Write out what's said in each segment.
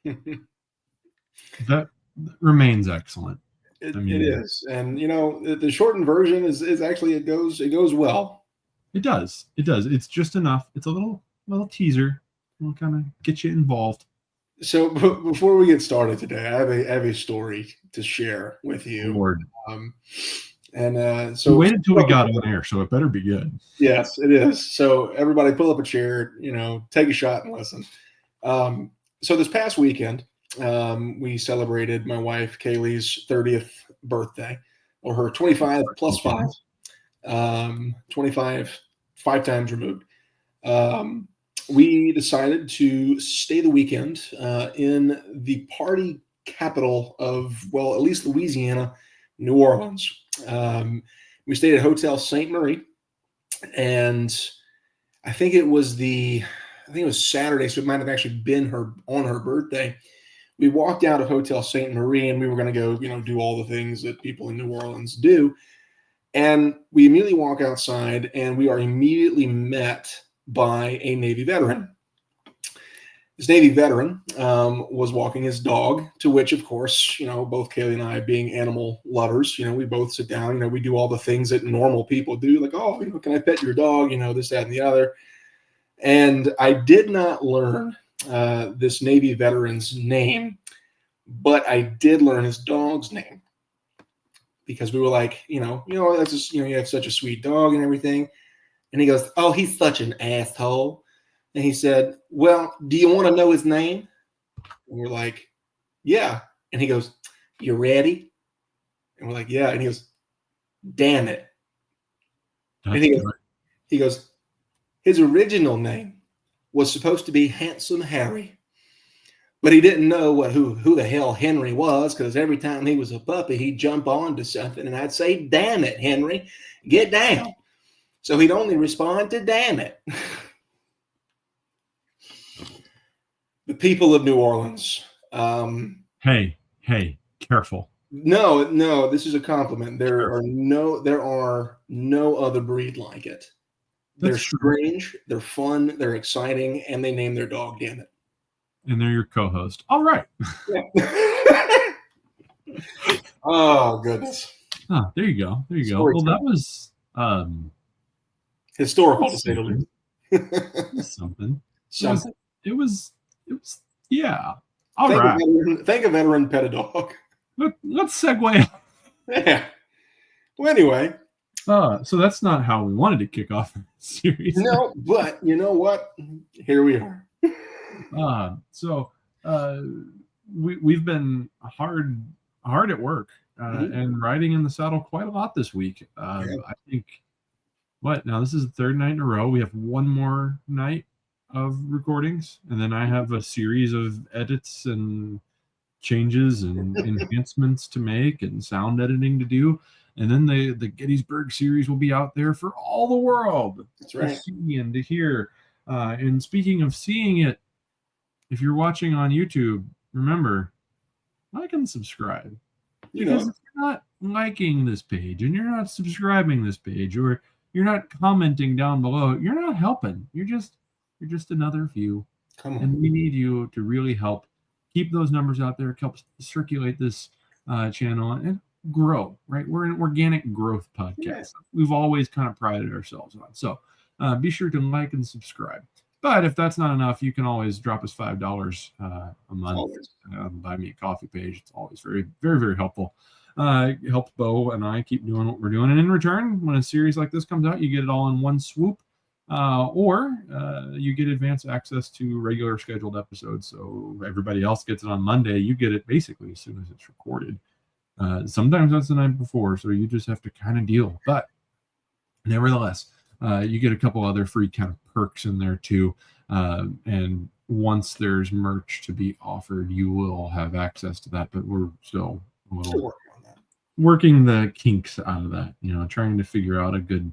That remains excellent. It, I it mean, is, and the shortened version is actually it goes well. it does. It does. It's just enough. It's a little teaser. Will kind of get you involved. So before we get started today, I have a story to share with you. Lord, Um, and we so waited till we got on air, so it better be good. yes, it is. So everybody, pull up a chair, take a shot and listen. Um, so this past weekend, we celebrated my wife Kaylee's 30th birthday, or her 25 plus Okay. 25, 5 times removed. Um, we decided to stay the weekend in the party capital of, well, at least Louisiana, New Orleans. Um, we stayed at Hotel Saint Marie, and I think it was Saturday, so it might have actually been her birthday. We walked out of Hotel Saint Marie, and we were going to go, do all the things that people in New Orleans do. And we immediately walk outside, and we are immediately met by a Navy veteran. This Navy veteran was walking his dog, to which, of course, both Kaylee and I, being animal lovers, we both sit down, we do all the things that normal people do, like, oh, can I pet your dog, this, that, and the other. And I did not learn this Navy veteran's name, but I did learn his dog's name, because we were like, that's just, you have such a sweet dog and everything. And he goes, oh, he's such an asshole. And he said, well, do you want to know his name? And we're like, yeah. And he goes, you ready? And we're like, yeah. And he goes, damn it. That's And he good. goes, his original name was supposed to be Handsome Harry. But he didn't know who the hell Henry was, because every time he was a puppy, he'd jump onto something, and I'd say, damn it, Henry, get down. So he'd only respond to damn it. The people of New Orleans. Hey, careful. No, this is a compliment. There are no other breed like it. They're That's true. strange, they're fun, they're exciting, and they name their dog, damn it. And they're your co-host. All right. Yeah. Oh, goodness. Ah, there you go. Well, that was historical, to say the least. something. Something. It was yeah. All right. Thank a veteran pet a dog. Let's segue. Yeah. Well, anyway. So that's not how we wanted to kick off the series. No, but you know what? Here we are. We've been hard at work and riding in the saddle quite a lot this week. I think now this is the third night in a row. We have one more night of recordings, and then I have a series of edits and changes and enhancements to make and sound editing to do. And then the Gettysburg series will be out there for all the world to see and to hear. And speaking of seeing it, if you're watching on YouTube, remember, like and subscribe. Because if you're not liking this page and you're not subscribing this page, or you're not commenting down below, you're not helping. You're just another view. And we need you to really help keep those numbers out there, help circulate this channel and grow, right? We're an organic growth podcast. We've always kind of prided ourselves on. So be sure to like and subscribe. But if that's not enough, you can always drop us $5 a month on Buy Me a Coffee page. It's always very, very, very helpful. It helps Bo and I keep doing what we're doing. And in return, when a series like this comes out, you get it all in one swoop. Or you get advance access to regular scheduled episodes. So everybody else gets it on Monday. You get it basically as soon as it's recorded. Sometimes that's the night before, so you just have to kind of deal. But nevertheless, you get a couple other free kind of perks in there too. And once there's merch to be offered, you will have access to that. But we're still working the kinks out of that, trying to figure out a good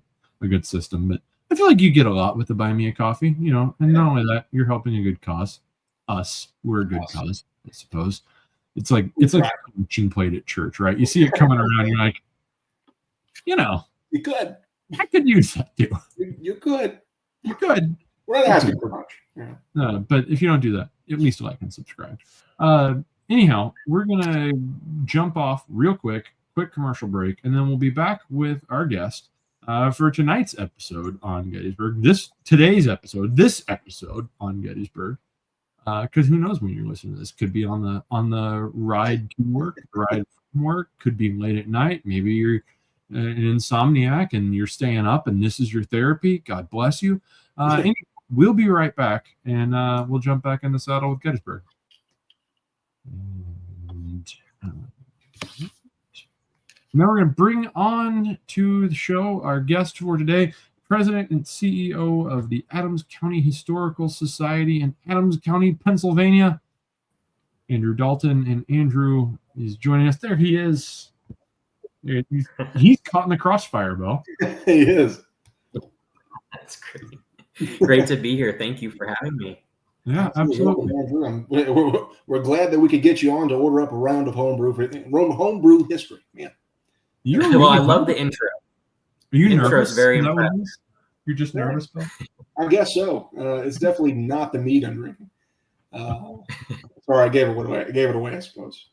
system. But I feel like you get a lot with the Buy Me a Coffee, and not only that, you're helping a good cause. We're a good cause, I suppose. It's like a punching plate at church, right? You see it coming around, you're like, you could. I could use that too. You could. You could. We're not asking for much. Yeah. But if you don't do that, at least like and subscribe. Anyhow, we're going to jump off real quick commercial break, and then we'll be back with our guest for tonight's episode on Gettysburg. This episode on Gettysburg. Because who knows when you're listening to this? Could be on the ride to work, ride from work. Could be late at night. Maybe you're an insomniac and you're staying up, and this is your therapy. God bless you. Anyway, we'll be right back, and we'll jump back in the saddle with Gettysburg. And now we're going to bring on to the show our guest for today, President and CEO of the Adams County Historical Society in Adams County, Pennsylvania, Andrew Dalton. And Andrew is joining us. There he is. He's caught in the crossfire, Bill. He is. That's great. Great to be here. Thank you for having me. Yeah, absolutely. We're glad that we could get you on to order up a round of homebrew history. Yeah. Well, I love the intro. Are you intro nervous? is very impressive. You're just nervous, Bill? I guess so. It's definitely not the meat I'm drinking. Sorry, I gave it away, I suppose.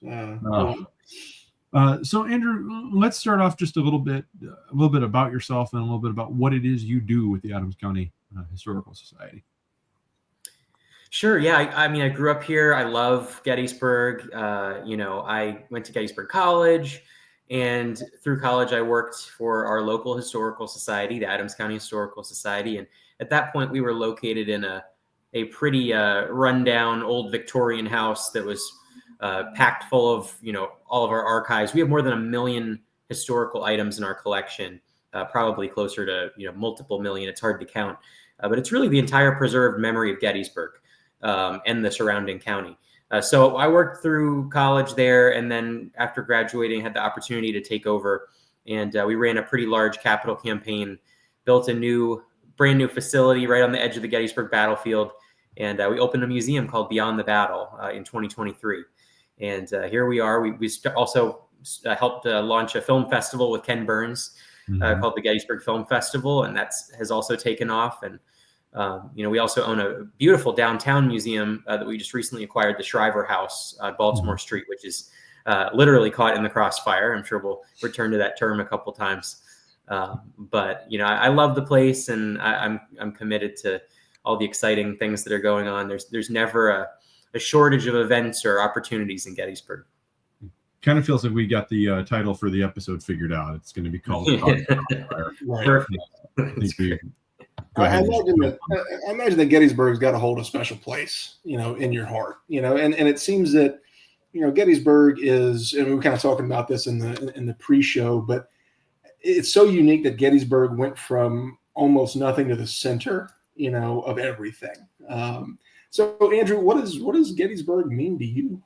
So, Andrew, let's start off just a little bit about yourself and a little bit about what it is you do with the Adams County Historical Society. Sure. Yeah. I mean, I grew up here. I love Gettysburg. I went to Gettysburg College, and through college, I worked for our local historical society, the Adams County Historical Society. And at that point, we were located in a pretty rundown old Victorian house that was packed full of, all of our archives. We have more than 1 million historical items in our collection, probably closer to, multiple million. It's hard to count, but it's really the entire preserved memory of Gettysburg and the surrounding county. So I worked through college there, and then after graduating, had the opportunity to take over, and we ran a pretty large capital campaign, built a brand new facility right on the edge of the Gettysburg battlefield, and we opened a museum called Beyond the Battle in 2023. And here we are. We also helped launch a film festival with Ken Burns called the Gettysburg Film Festival, and has also taken off. And we also own a beautiful downtown museum that we just recently acquired, the Shriver House on Baltimore Street, which is literally caught in the crossfire. I'm sure we'll return to that term a couple times. But I love the place, and I'm committed to all the exciting things that are going on. There's never a shortage of events or opportunities in Gettysburg. Kind of feels like we got the title for the episode figured out. It's going to be called Crossfire. Perfect. I imagine that Gettysburg's got to hold a special place, in your heart, and it seems that, Gettysburg is, and we were kind of talking about this in the pre-show, but it's so unique that Gettysburg went from almost nothing to the center, of everything. So Andrew, what does Gettysburg mean to you?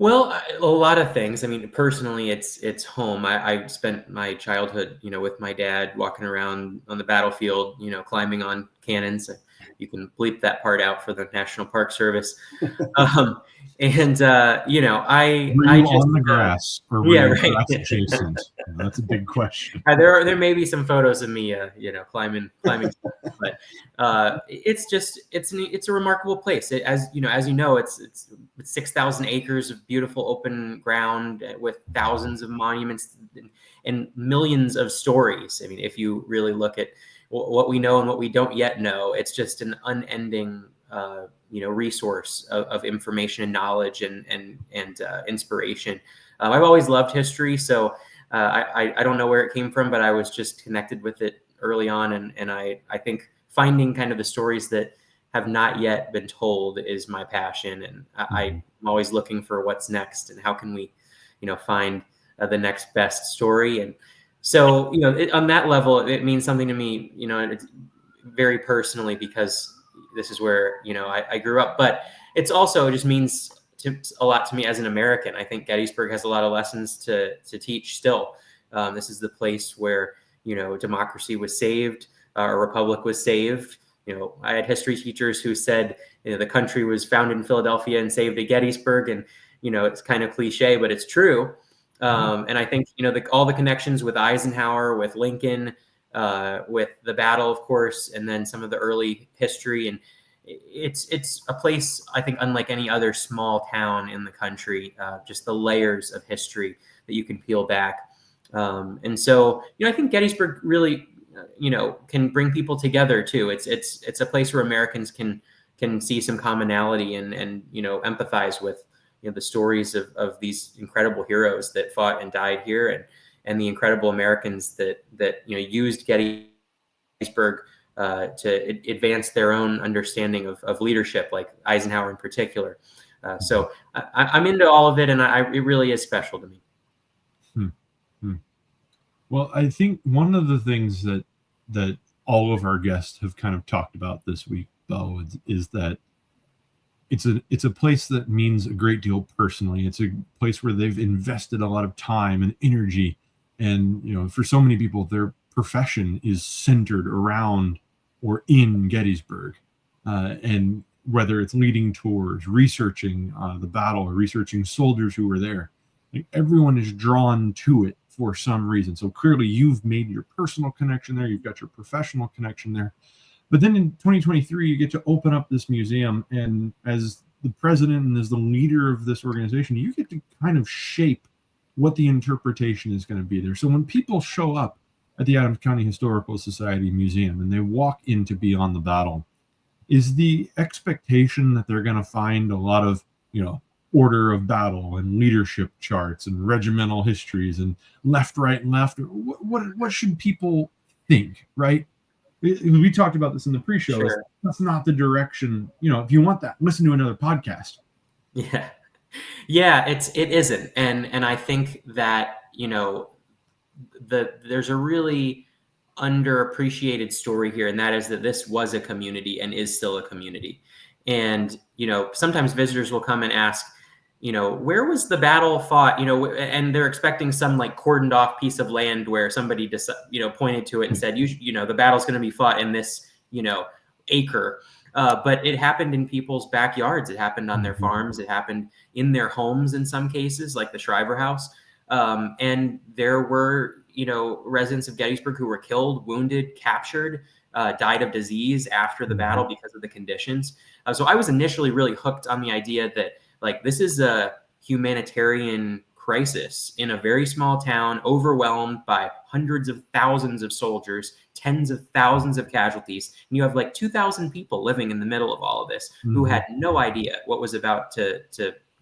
Well, a lot of things. I mean, personally, it's home. I spent my childhood, with my dad walking around on the battlefield, climbing on cannons. You can bleep that part out for the National Park Service. And I just on the grass or right. Grass adjacent? That's a big question. There may be some photos of me, climbing, but it's a remarkable place. As you know, it's 6,000 acres of beautiful open ground with thousands of monuments and millions of stories. I mean, if you really look at what we know and what we don't yet know, it's just an unending resource of information and knowledge and inspiration. I've always loved history, so I don't know where it came from, but I was just connected with it early on, and I think finding kind of the stories that have not yet been told is my passion, and I'm always looking for what's next and how can we find the next best story. And so on that level, it means something to me, it's very personally, because this is where I grew up, but it just means a lot to me as an American. I think Gettysburg has a lot of lessons to teach still. This is the place where democracy was saved, a republic was saved. I had history teachers who said the country was founded in Philadelphia and saved at Gettysburg, and it's kind of cliche, but it's true. And I think all the connections with Eisenhower, with Lincoln, with the battle, of course, and then some of the early history, and it's a place, I think, unlike any other small town in the country. Just the layers of history that you can peel back. And so, I think Gettysburg really, can bring people together too. It's a place where Americans can see some commonality and empathize with the stories of these incredible heroes that fought and died here, and the incredible Americans that used Gettysburg to advance their own understanding of leadership, like Eisenhower in particular. So I'm into all of it, and it really is special to me. Well, I think one of the things that all of our guests have kind of talked about this week, Bo, is that it's a place that means a great deal personally. It's a place where they've invested a lot of time and energy, and for so many people, their profession is centered around or in Gettysburg, and whether it's leading tours, researching the battle, or researching soldiers who were there, like, everyone is drawn to it for some reason. So clearly you've made your personal connection there, you've got your professional connection there. But then in 2023, you get to open up this museum, and as the president and as the leader of this organization, you get to kind of shape what the interpretation is going to be there. So when people show up at the Adams County Historical Society Museum and they walk into Beyond the Battle, is the expectation that they're going to find a lot of, order of battle and leadership charts and regimental histories and left, right, and left? What should people think, right? We talked about this in the pre-show. Sure. That's not the direction. If you want that, listen to another podcast. Yeah, it isn't, and I think that there's a really underappreciated story here, and that is that this was a community and is still a community. And sometimes visitors will come and ask, where was the battle fought? And they're expecting some like cordoned off piece of land where somebody just pointed to it and said, the battle's going to be fought in this acre. But it happened in people's backyards. It happened on their farms. It happened in their homes in some cases, like the Shriver House. And there were residents of Gettysburg who were killed, wounded, captured, died of disease after the battle because of the conditions. So I was initially really hooked on the idea that, like, this is a humanitarian crisis in a very small town, overwhelmed by hundreds of thousands of soldiers, tens of thousands of casualties. And you have like 2,000 people living in the middle of all of this who had no idea what was about to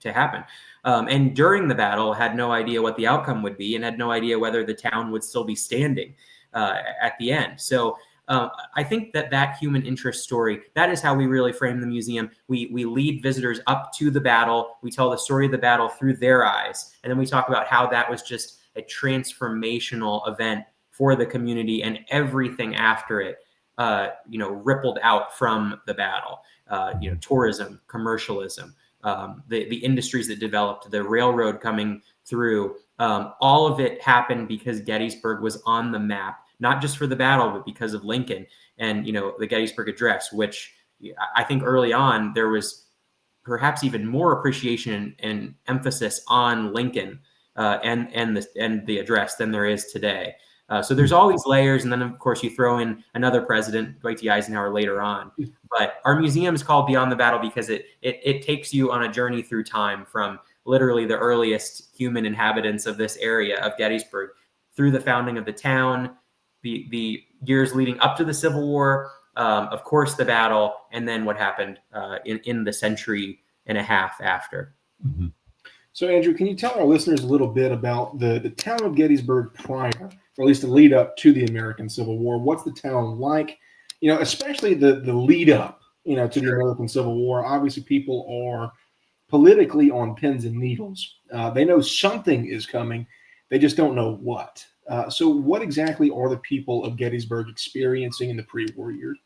happen. And during the battle, had no idea what the outcome would be and had no idea whether the town would still be standing at the end. So I think that human interest story, that is how we really frame the museum. We lead visitors up to the battle. We tell the story of the battle through their eyes. And then we talk about how that was just a transformational event for the community, and everything after it, rippled out from the battle. Tourism, commercialism, the industries that developed, the railroad coming through, all of it happened because Gettysburg was on the map. Not just for the battle, but because of Lincoln and, the Gettysburg Address, which I think early on there was perhaps even more appreciation and emphasis on Lincoln and the address than there is today. So there's all these layers, and then of course you throw in another president, Dwight D. Eisenhower, later on. But our museum is called Beyond the Battle because it takes you on a journey through time from literally the earliest human inhabitants of this area of Gettysburg through the founding of the town, the years leading up to the Civil War, of course, the battle, and then what happened in the century and a half after. So, Andrew, can you tell our listeners a little bit about the town of Gettysburg prior, or at least the lead up to the American Civil War? What's the town like? Especially the lead up, to the American Civil War. Obviously, people are politically on pins and needles. They know something is coming. They just don't know what. So what exactly are the people of Gettysburg experiencing in the pre-war years?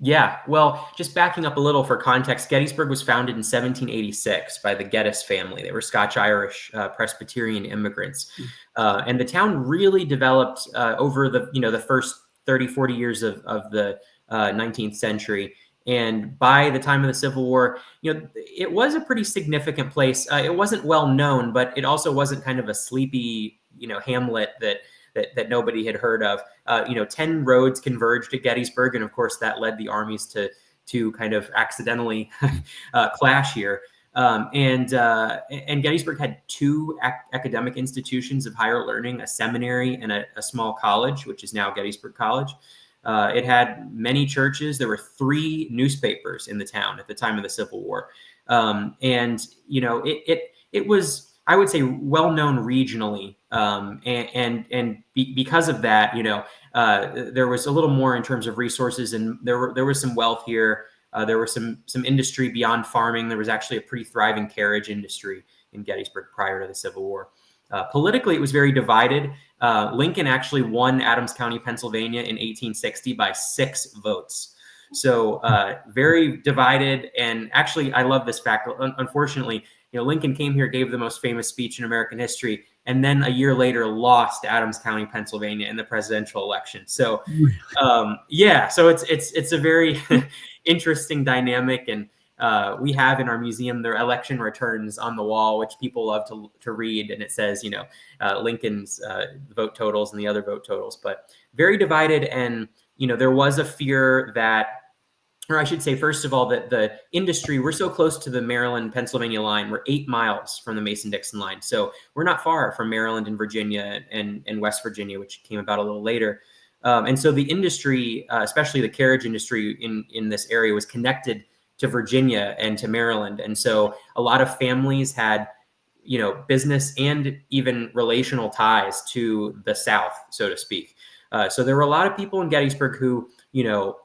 Yeah, well, just backing up a little for context, Gettysburg was founded in 1786 by the Geddes family. They were Scotch-Irish Presbyterian immigrants. And the town really developed over the first 30, 40 years of the 19th century. And by the time of the Civil War, it was a pretty significant place. It wasn't well known, but it also wasn't kind of a sleepy, hamlet that nobody had heard of. 10 roads converged at Gettysburg, and of course that led the armies to two kind of accidentally clash here. And Gettysburg had two academic institutions of higher learning, a seminary and a small college, which is now Gettysburg College. It had many churches. There were 3 newspapers in the town at the time of the Civil War. And, you know, it was, I would say, well known regionally. Because of that, you know, there was a little more in terms of resources, and there was some wealth here. There was some industry beyond farming. There was actually a pretty thriving carriage industry in Gettysburg prior to the Civil War. Politically, it was very divided. Lincoln actually won Adams County, Pennsylvania in 1860 by 6 votes. So very divided. And actually, I love this fact. Unfortunately, you know, Lincoln came here, gave the most famous speech in American history, and then a year later lost Adams County, Pennsylvania in the presidential election. So yeah, so it's a very interesting dynamic. And we have in our museum their election returns on the wall, which people love to read. And it says, you know, Lincoln's vote totals and the other vote totals, but very divided. And, you know, there was a fear that, or I should say, first of all, that the industry, we're so close to the Maryland-Pennsylvania line. We're 8 miles from the Mason-Dixon line. So we're not far from Maryland and Virginia and West Virginia, which came about a little later. And so the industry, especially the carriage industry in this area, was connected to Virginia and to Maryland. And so a lot of families had, you know, business and even relational ties to the South, so to speak. So there were a lot of people in Gettysburg who, you know,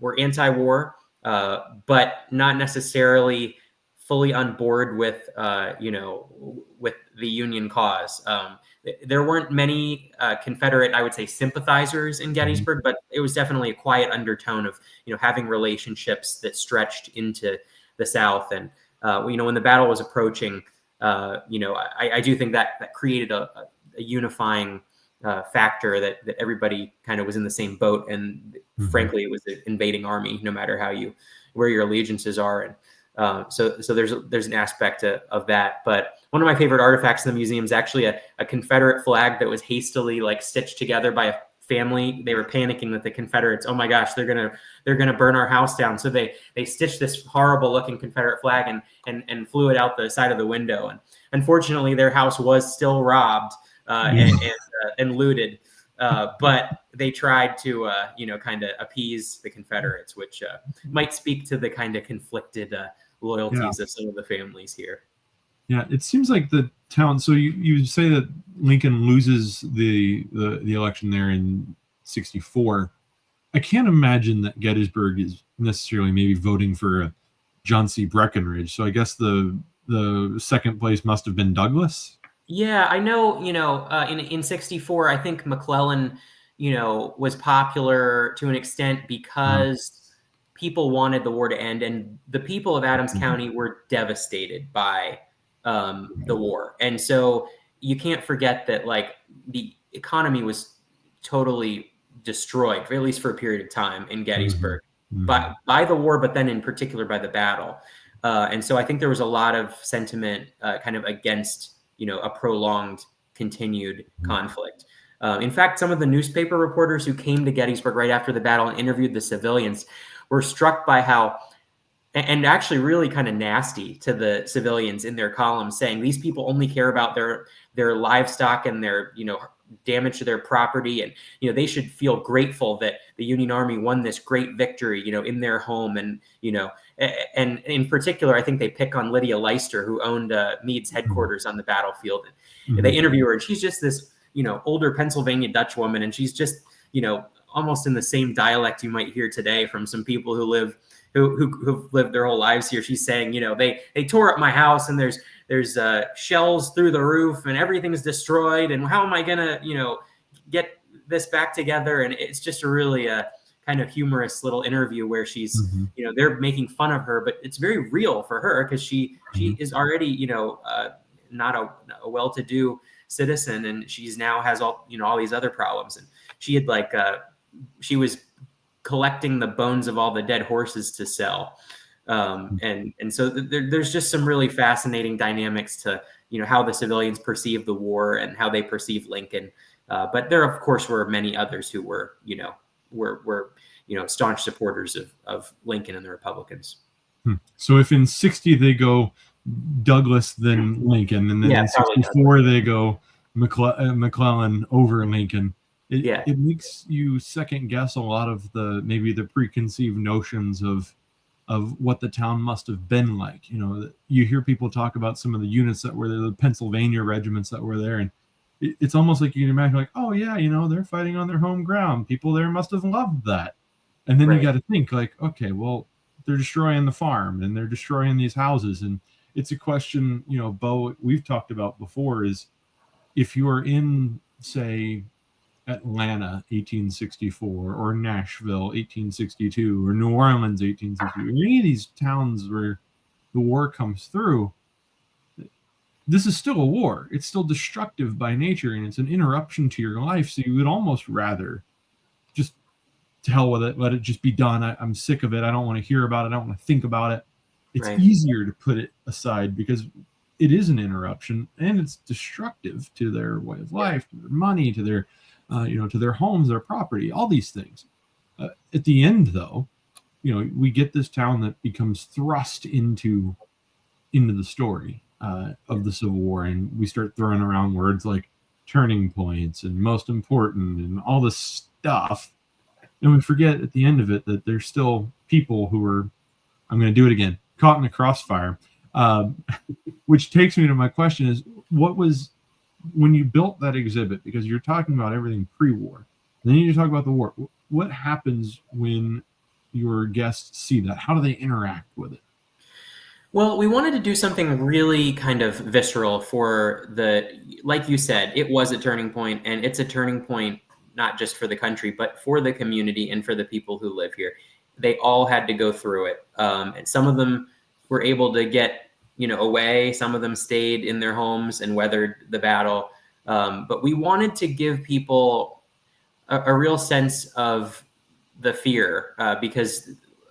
were anti-war, but not necessarily fully on board with, you know, with the Union cause. There weren't many Confederate, I would say, sympathizers in Gettysburg, but it was definitely a quiet undertone of, you know, having relationships that stretched into the South. And, you know, when the battle was approaching, you know, I do think that created a unifying factor that everybody kind of was in the same boat. And frankly, it was an invading army, no matter where your allegiances are. And so there's an aspect of that. But one of my favorite artifacts in the museum is actually a Confederate flag that was hastily like stitched together by a family. They were panicking that the Confederates, oh my gosh, they're gonna burn our house down. So they stitched this horrible looking Confederate flag and flew it out the side of the window. And unfortunately, their house was still robbed and looted. But they tried to, you know, kind of appease the Confederates, which might speak to the kind of conflicted loyalties of some of the families here. Yeah, it seems like the town. So you say that Lincoln loses the election there in '64. I can't imagine that Gettysburg is necessarily maybe voting for John C. Breckinridge. So I guess the second place must have been Douglas. Yeah, I know, you know, in '64, I think McClellan, you know, was popular to an extent because people wanted the war to end, and the people of Adams County were devastated by the war. And so you can't forget that, like, the economy was totally destroyed, at least for a period of time in Gettysburg by the war, but then in particular by the battle. And so I think there was a lot of sentiment kind of against, you know, a prolonged, continued conflict. In fact, some of the newspaper reporters who came to Gettysburg right after the battle and interviewed the civilians were struck by how, and actually really kind of nasty to the civilians in their columns, saying these people only care about their livestock and their, you know, damage to their property. And, you know, they should feel grateful that the Union Army won this great victory, you know, in their home. And, you know, and in particular, I think they pick on Lydia Leicester, who owned Meade's headquarters on the battlefield. And they interview her, and she's just this, you know, older Pennsylvania Dutch woman. And she's just, you know, almost in the same dialect you might hear today from some people who've lived their whole lives here. She's saying, you know, they tore up my house, and there's shells through the roof, and everything's destroyed. And how am I gonna, you know, get this back together? And it's just a really kind of humorous little interview where she's, you know, they're making fun of her, but it's very real for her because she is already, you know, not a well-to-do citizen, and she's now has all, you know, all these other problems. And she had like she was collecting the bones of all the dead horses to sell. And so there's just some really fascinating dynamics to, you know, how the civilians perceive the war and how they perceive Lincoln. But there, of course, were many others who were, you know, were staunch supporters of Lincoln and the Republicans. So if in 60 they go Douglas then Lincoln, and then in 64 they go McClellan over Lincoln, it makes you second guess a lot of maybe the preconceived notions of what the town must have been like. You hear people talk about some of the units that were there, the Pennsylvania regiments that were there, and it's almost like you can imagine, like, oh yeah, they're fighting on their home ground. People there must have loved that. And then you got to think, like, okay, well, they're destroying the farm and they're destroying these houses. And it's a question, Bo, we've talked about before, is if you are in, say, Atlanta, 1864, or Nashville, 1862, or New Orleans, 1862, or any of these towns where the war comes through, this is still a war. It's still destructive by nature, and it's an interruption to your life. So you would almost rather just, to hell with it, let it just be done. I'm sick of it. I don't want to hear about it. I don't want to think about it. It's easier to put it aside because it is an interruption and it's destructive to their way of life, to their money, to their, to their homes, their property, all these things. At the end, though, we get this town that becomes thrust into the story of the Civil War, and we start throwing around words like turning points and most important and all this stuff. And we forget at the end of it that there's still people who are, I'm going to do it again, caught in the crossfire, which takes me to my question is, what was, when you built that exhibit, because you're talking about everything pre-war, then you talk about the war, what happens when your guests see that? How do they interact with it? Well, we wanted to do something really kind of visceral for like you said, it was a turning point, and it's a turning point not just for the country, but for the community and for the people who live here. They all had to go through it. And some of them were able to get, away. Some of them stayed in their homes and weathered the battle. But we wanted to give people a real sense of the fear, because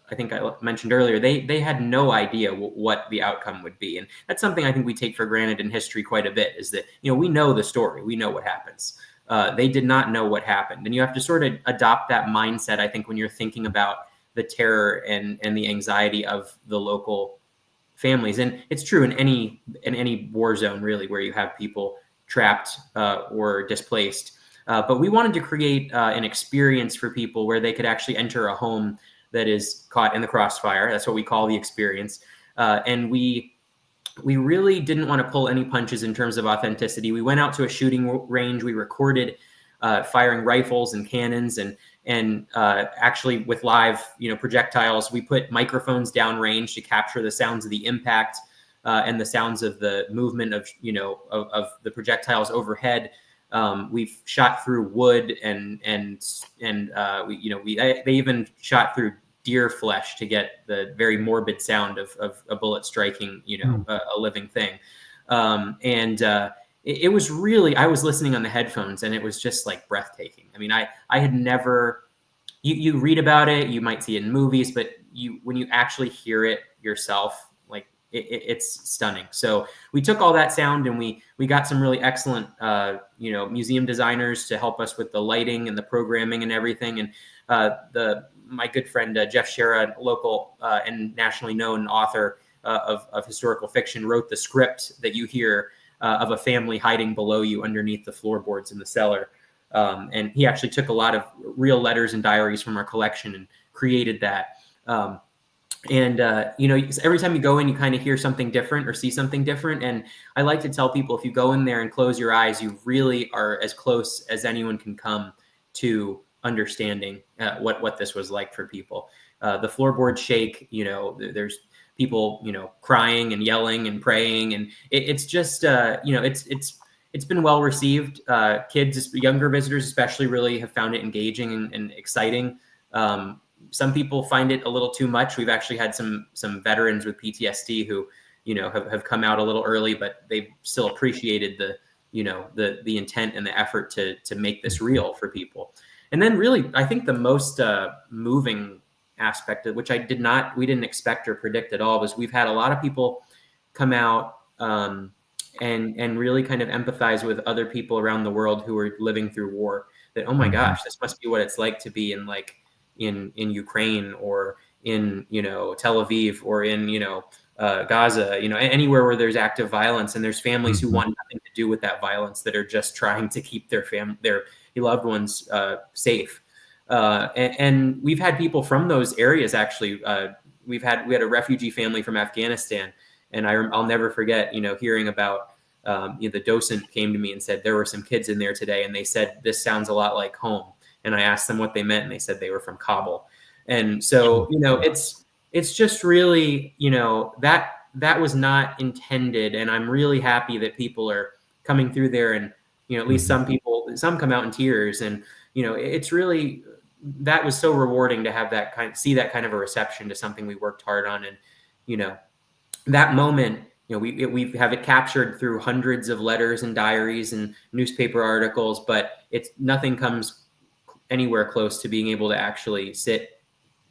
I think I mentioned earlier, they had no idea what the outcome would be. And that's something I think we take for granted in history quite a bit, is that, we know the story, we know what happens. They did not know what happened. And you have to sort of adopt that mindset, I think, when you're thinking about the terror and the anxiety of the local families. And it's true in any war zone, really, where you have people trapped or displaced. But we wanted to create an experience for people where they could actually enter a home that is caught in the crossfire. That's what we call the experience. And we really didn't want to pull any punches in terms of authenticity. We went out to a shooting range. We recorded firing rifles and cannons, and actually with live, projectiles. We put microphones downrange to capture the sounds of the impact and the sounds of the movement of the projectiles overhead. We've shot through wood and they even shot through deer flesh to get the very morbid sound of a bullet striking, a living thing. It was really, I was listening on the headphones, and it was just like breathtaking. I mean, I had never, you read about it, you might see it in movies, but when you actually hear it yourself, like it's stunning. So we took all that sound, and we got some really excellent, museum designers to help us with the lighting and the programming and everything. And my good friend, Jeff Shera, local and nationally known author of historical fiction, wrote the script that you hear of a family hiding below you underneath the floorboards in the cellar. And he actually took a lot of real letters and diaries from our collection and created that. Every time you go in, you kind of hear something different or see something different. And I like to tell people, if you go in there and close your eyes, you really are as close as anyone can come to understanding what this was like for people. The floorboards shake, there's people, crying and yelling and praying. And it's just, it's been well received. Kids, younger visitors especially, really have found it engaging and exciting. Some people find it a little too much. We've actually had some veterans with PTSD who, have come out a little early, but they've still appreciated the intent and the effort to make this real for people. And then really, I think the most moving aspect of which we didn't expect or predict at all, was we've had a lot of people come out and really kind of empathize with other people around the world who are living through war, that, oh my gosh, this must be what it's like to be in, like, in Ukraine or in, Tel Aviv or in, Gaza, anywhere where there's active violence, and there's families who want nothing to do with that violence, that are just trying to keep their loved ones safe. And we've had people from those areas. Actually, we had a refugee family from Afghanistan, and I'll never forget, hearing about, the docent came to me and said there were some kids in there today, and they said this sounds a lot like home. And I asked them what they meant, and they said they were from Kabul. And so, it's just really, that was not intended. And I'm really happy that people are coming through there, and, at least some come out in tears. And, it's really, that was so rewarding to have see that kind of a reception to something we worked hard on. And, that moment, we have it captured through hundreds of letters and diaries and newspaper articles, but nothing comes anywhere close to being able to actually sit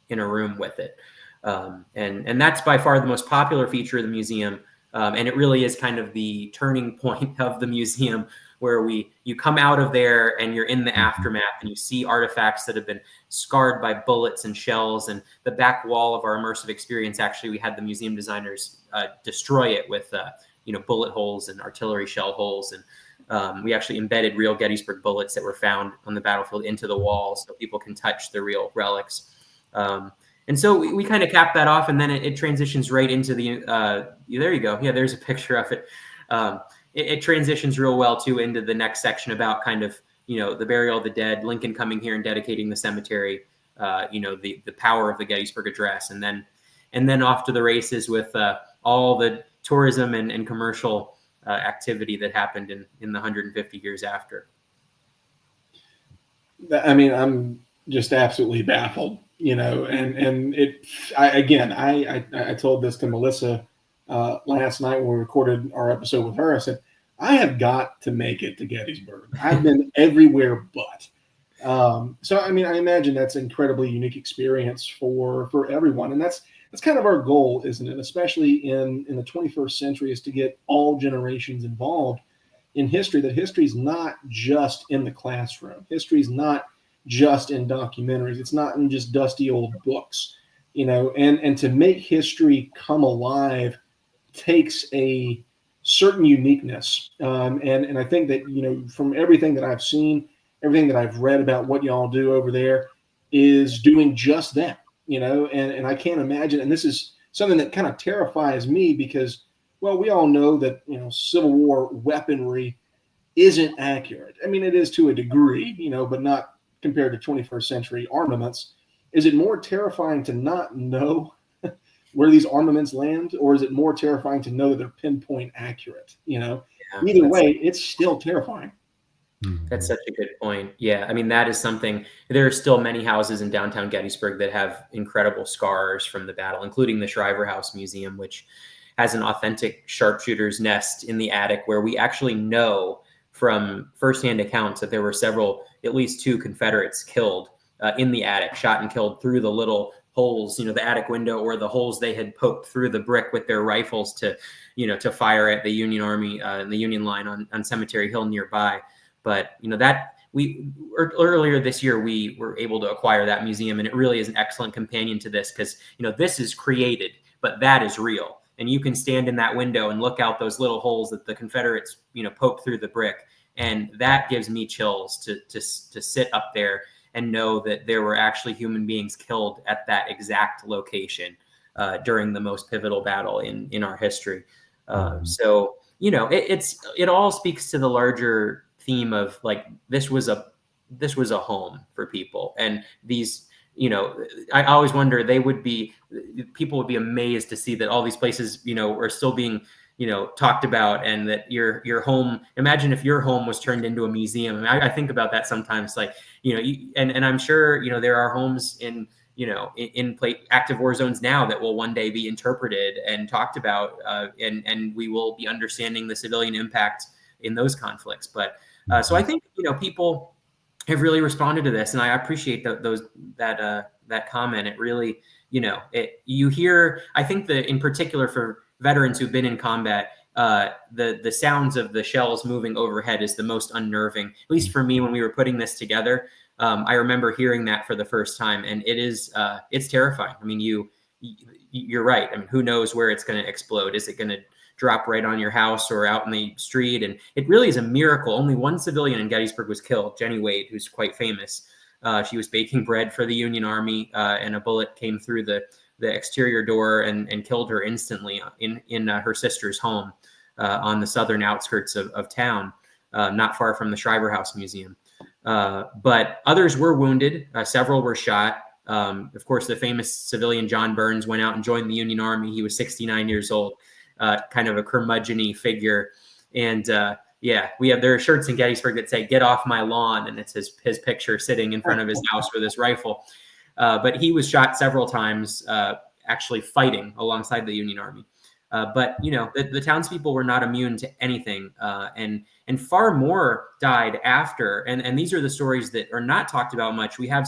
in a room with it. And that's by far the most popular feature of the museum. And it really is kind of the turning point of the museum, where you come out of there and you're in the aftermath, and you see artifacts that have been scarred by bullets and shells. And the back wall of our immersive experience, actually, we had the museum designers destroy it with bullet holes and artillery shell holes. And we actually embedded real Gettysburg bullets that were found on the battlefield into the wall, so people can touch the real relics. And so we kind of cap that off, and then it transitions right into the, there you go. Yeah, there's a picture of it. It transitions real well too into the next section about kind of, the burial of the dead, Lincoln coming here and dedicating the cemetery, the power of the Gettysburg Address, and then off to the races with all the tourism and commercial activity that happened in the 150 years after. I mean, I'm just absolutely baffled, and I told this to Melissa last night when we recorded our episode with her. I said, I have got to make it to Gettysburg. I've been everywhere but. So, I mean, I imagine that's an incredibly unique experience for everyone. And that's kind of our goal, isn't it? Especially in the 21st century, is to get all generations involved in history, that history is not just in the classroom. History is not just in documentaries. It's not in just dusty old books, and to make history come alive takes a certain uniqueness. And I think that, from everything that I've seen, everything that I've read about what y'all do over there is doing just that, and I can't imagine. And this is something that kind of terrifies me because, well, we all know that, Civil War weaponry isn't accurate. I mean, it is to a degree, but not compared to 21st century armaments. Is it more terrifying to not know where these armaments land, or is it more terrifying to know that they're pinpoint accurate? Either way, it's still terrifying. That's such a good point. Yeah, I mean, that is something. There are still many houses in downtown Gettysburg that have incredible scars from the battle, including the Shriver House Museum, which has an authentic sharpshooter's nest in the attic, where we actually know from firsthand accounts that there were at least 2 Confederates killed in the attic, shot and killed through the little holes, the attic window, or the holes they had poked through the brick with their rifles to fire at the Union Army and the Union line on Cemetery Hill nearby. But, that earlier this year, we were able to acquire that museum, and it really is an excellent companion to this because, this is created, but that is real. And you can stand in that window and look out those little holes that the Confederates, poked through the brick. And that gives me chills to sit up there and know that there were actually human beings killed at that exact location during the most pivotal battle in our history. So, it all speaks to the larger theme of, like, this was a home for people. And these, I always wonder, people would be amazed to see that all these places, are still being, talked about, and that your home, imagine if your home was turned into a museum. And I think about that sometimes, like, and I'm sure, there are homes in active war zones now that will one day be interpreted and talked about, and we will be understanding the civilian impact in those conflicts. But so I think, people have really responded to this, and I appreciate that comment. It really, you hear, I think that in particular for veterans who've been in combat, the sounds of the shells moving overhead is the most unnerving, at least for me when we were putting this together. I remember hearing that for the first time, and it's terrifying. I mean, you're right. I mean, who knows where it's going to explode? Is it going to drop right on your house or out in the street? And it really is a miracle. Only one civilian in Gettysburg was killed, Jenny Wade, who's quite famous. She was baking bread for the Union Army, and a bullet came through the exterior door and killed her instantly in her sister's home on the southern outskirts of town, not far from the Shriver House Museum. But others were wounded. Several were shot. Of course, the famous civilian John Burns went out and joined the Union Army. He was 69 years old, kind of a curmudgeon-y figure. And there are shirts in Gettysburg that say, "Get off my lawn," and it's his picture sitting in front of his house with his rifle. But he was shot several times, actually fighting alongside the Union Army. But the townspeople were not immune to anything, and far more died after. And these are the stories that are not talked about much. We have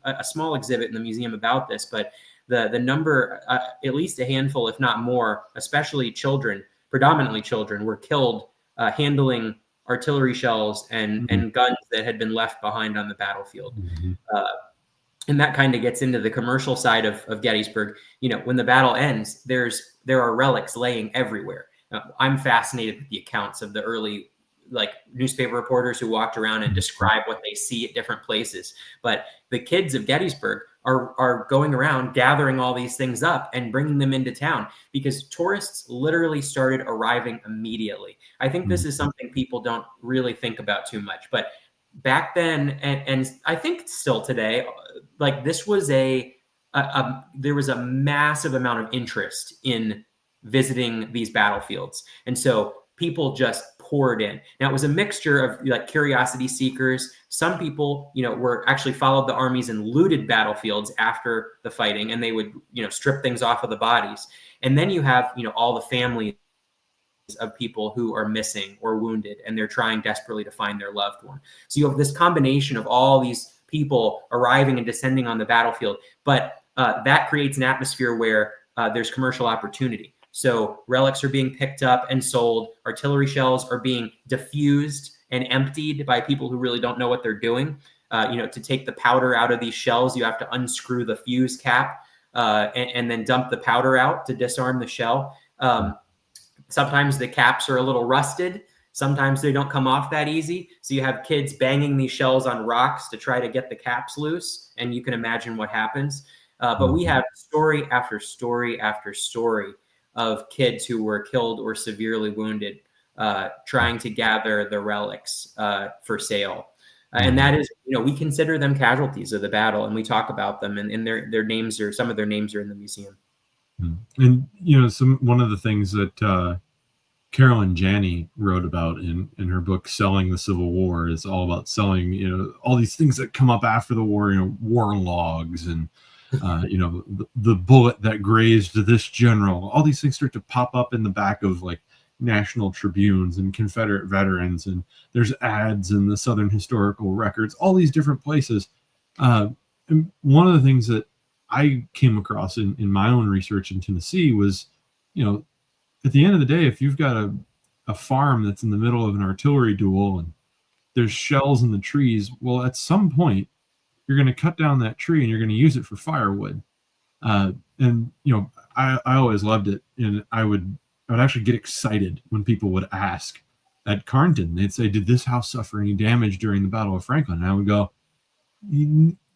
a small exhibit in the museum about this, but the number, at least a handful, if not more, especially children, predominantly children, were killed handling artillery shells and guns that had been left behind on the battlefield. And that kind of gets into the commercial side of Gettysburg. When the battle ends, there are relics laying everywhere. I'm fascinated with the accounts of the early newspaper reporters who walked around and describe what they see at different places. But the kids of Gettysburg are going around gathering all these things up and bringing them into town, because tourists literally started arriving immediately. I think this is something people don't really think about too much, but back then, and I think still today, this was there was a massive amount of interest in visiting these battlefields. And so people just poured in. Now, it was a mixture of curiosity seekers. Some people, were actually followed the armies and looted battlefields after the fighting, and they would, strip things off of the bodies. And then you have, all the families of people who are missing or wounded, and they're trying desperately to find their loved one. So you have this combination of all these people arriving and descending on the battlefield, but that creates an atmosphere where there's commercial opportunity. So relics are being picked up and sold. Artillery shells are being diffused and emptied by people who really don't know what they're doing. To take the powder out of these shells, you have to unscrew the fuse cap and then dump the powder out to disarm the shell. Sometimes the caps are a little rusted. Sometimes they don't come off that easy. So you have kids banging these shells on rocks to try to get the caps loose, and you can imagine what happens. But we have story after story after story of kids who were killed or severely wounded trying to gather the relics for sale. And that is, we consider them casualties of the battle, and we talk about them, and their names some of their names are in the museum. And one of the things that Carolyn Janney wrote about in her book Selling the Civil War is all about selling all these things that come up after the war, war logs and the bullet that grazed this general. All these things start to pop up in the back of National Tribunes and Confederate veterans, and there's ads in the Southern Historical Records, all these different places. And one of the things that I came across in my own research in Tennessee was, at the end of the day, if you've got a farm that's in the middle of an artillery duel and there's shells in the trees, well, at some point you're going to cut down that tree and you're going to use it for firewood. And I always loved it, and I would actually get excited when people would ask at Carnton. They'd say, "Did this house suffer any damage during the Battle of Franklin?" And I would go,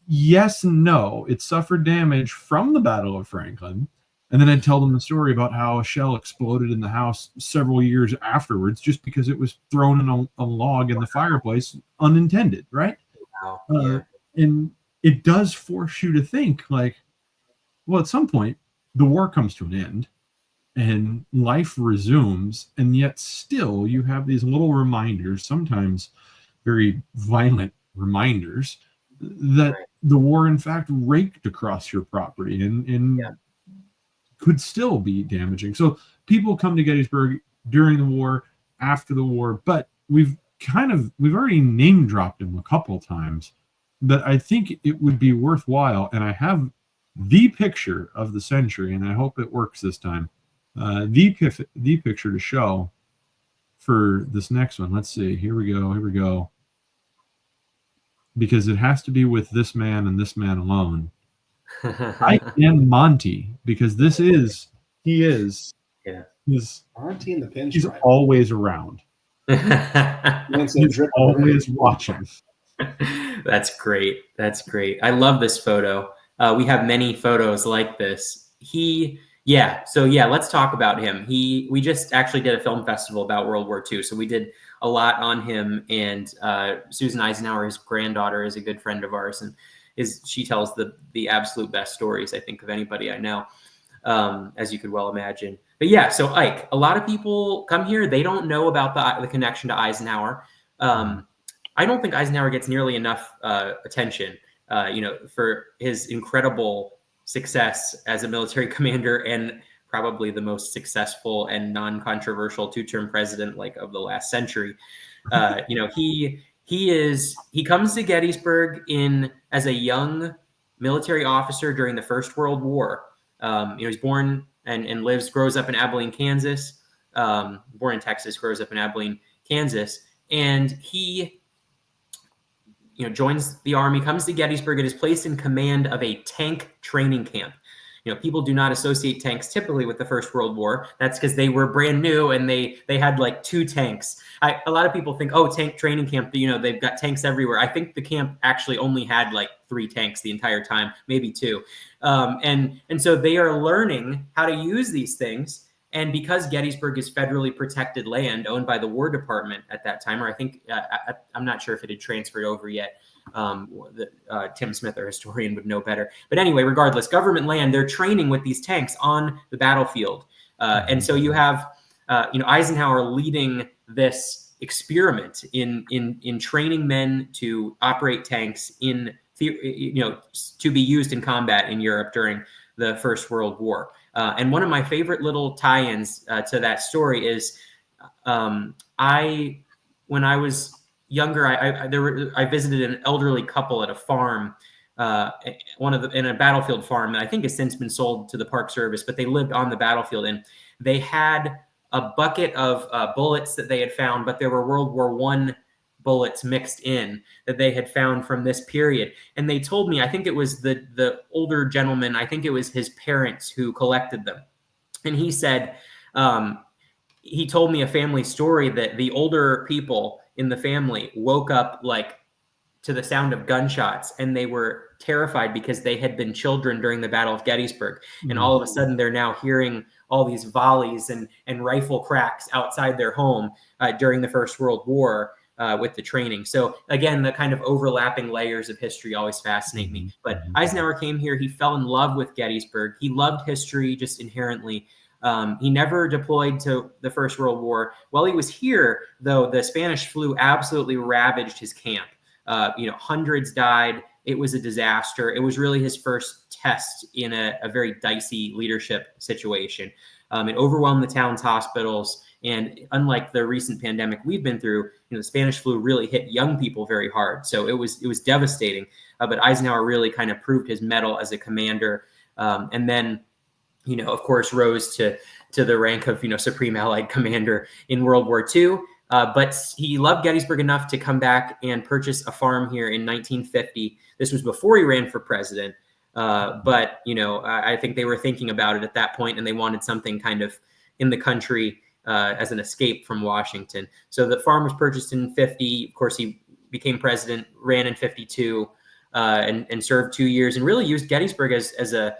"Yes and no. It suffered damage from the Battle of Franklin." And then I'd tell them the story about how a shell exploded in the house several years afterwards, just because it was thrown in a log in the fireplace unintended, right? Wow. Yeah. And it does force you to think, well, at some point the war comes to an end and life resumes, and yet still you have these little reminders, sometimes very violent reminders, that the war in fact raked across your property and could still be damaging. So people come to Gettysburg during the war, after the war, but we've already name dropped them a couple times, but I think it would be worthwhile. And I have the picture of the century, and I hope it works this time. The picture to show for this next one. Let's see. Here we go. because it has to be with this man and this man alone. Ike and Monty, because he is Monty in the pinstripe. He's always around. He's always watching. That's great. That's great. I love this photo. We have many photos like this. Let's talk about him. We just actually did a film festival about World War II, so we did a lot on him. And Susan Eisenhower, his granddaughter, is a good friend of ours, and she tells the absolute best stories, I think, of anybody I know, as you could well imagine. But yeah, so Ike, a lot of people come here, they don't know about the connection to Eisenhower. I don't think Eisenhower gets nearly enough attention, for his incredible success as a military commander and probably the most successful and non-controversial two-term president of the last century. He comes to Gettysburg as a young military officer during the First World War. He's born and grows up in Abilene, Kansas. Born in Texas, grows up in Abilene, Kansas, and he joins the Army, comes to Gettysburg, and is placed in command of a tank training camp. People do not associate tanks typically with the First World War. That's because they were brand new and they had 2 tanks. A lot of people think, oh, tank training camp, they've got tanks everywhere. I think the camp actually only had 3 tanks the entire time, maybe 2. And so they are learning how to use these things. And because Gettysburg is federally protected land owned by the War Department at that time, or I think, I'm not sure if it had transferred over yet. Tim Smith, our historian, would know better. But anyway, regardless, government land, they're training with these tanks on the battlefield. And so you have, Eisenhower leading this experiment in training men to operate tanks to be used in combat in Europe during the First World War. And one of my favorite little tie-ins to that story is when I was younger, I visited an elderly couple at a farm, in a battlefield farm that I think has since been sold to the Park Service, but they lived on the battlefield, and they had a bucket of bullets that they had found, but there were World War I bullets mixed in that they had found from this period. And they told me, I think it was the older gentleman, I think it was his parents who collected them. And he said, he told me a family story that the older people in the family woke up to the sound of gunshots, and they were terrified because they had been children during the Battle of Gettysburg. And all of a sudden they're now hearing all these volleys and rifle cracks outside their home during the First World War with the training. So again, the kind of overlapping layers of history always fascinate me. But Eisenhower came here, he fell in love with Gettysburg. He loved history just inherently. He never deployed to the First World War. While he was here, though, the Spanish flu absolutely ravaged his camp. Hundreds died. It was a disaster. It was really his first test in a very dicey leadership situation. It overwhelmed the town's hospitals. And unlike the recent pandemic we've been through, the Spanish flu really hit young people very hard. So it was devastating. But Eisenhower really kind of proved his mettle as a commander. And then, of course, rose to the rank of, Supreme Allied Commander in World War II. But he loved Gettysburg enough to come back and purchase a farm here in 1950. This was before he ran for president. But I think they were thinking about it at that point, and they wanted something kind of in the country as an escape from Washington. So the farm was purchased in 50. Of course, he became president, ran in 52. And served 2 years, and really used Gettysburg as a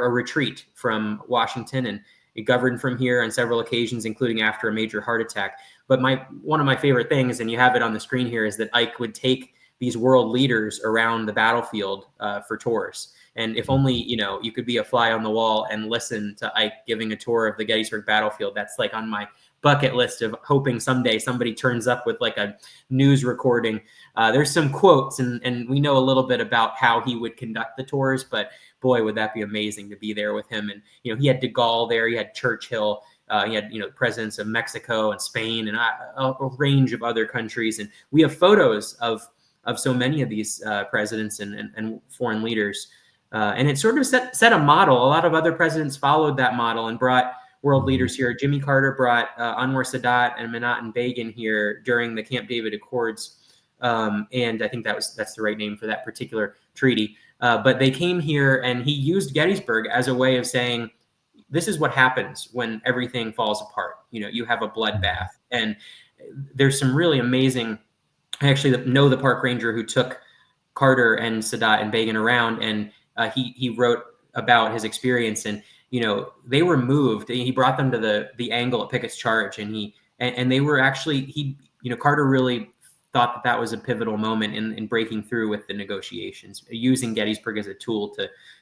retreat from Washington, and it governed from here on several occasions, including after a major heart attack. But one of my favorite things, and you have it on the screen here, is that Ike would take these world leaders around the battlefield for tours. And if only you could be a fly on the wall and listen to Ike giving a tour of the Gettysburg battlefield. That's on my bucket list of hoping someday somebody turns up with a news recording. There's some quotes, and we know a little bit about how he would conduct the tours, but boy, would that be amazing to be there with him. And, he had de Gaulle there, he had Churchill, he had, presidents of Mexico and Spain and a range of other countries. And we have photos of so many of these presidents and foreign leaders. And it sort of set a model. A lot of other presidents followed that model and brought world leaders here. Jimmy Carter brought Anwar Sadat and Menachem Begin here during the Camp David Accords And I think that's the right name for that particular treaty. But they came here, and he used Gettysburg as a way of saying, this is what happens when everything falls apart. You have a bloodbath. And there's some really amazing, I actually know the park ranger who took Carter and Sadat and Begin around, and he wrote about his experience, and they were moved. He brought them to the angle at Pickett's Charge, and they were actually Carter really thought that was a pivotal moment in breaking through with the negotiations, using Gettysburg as a tool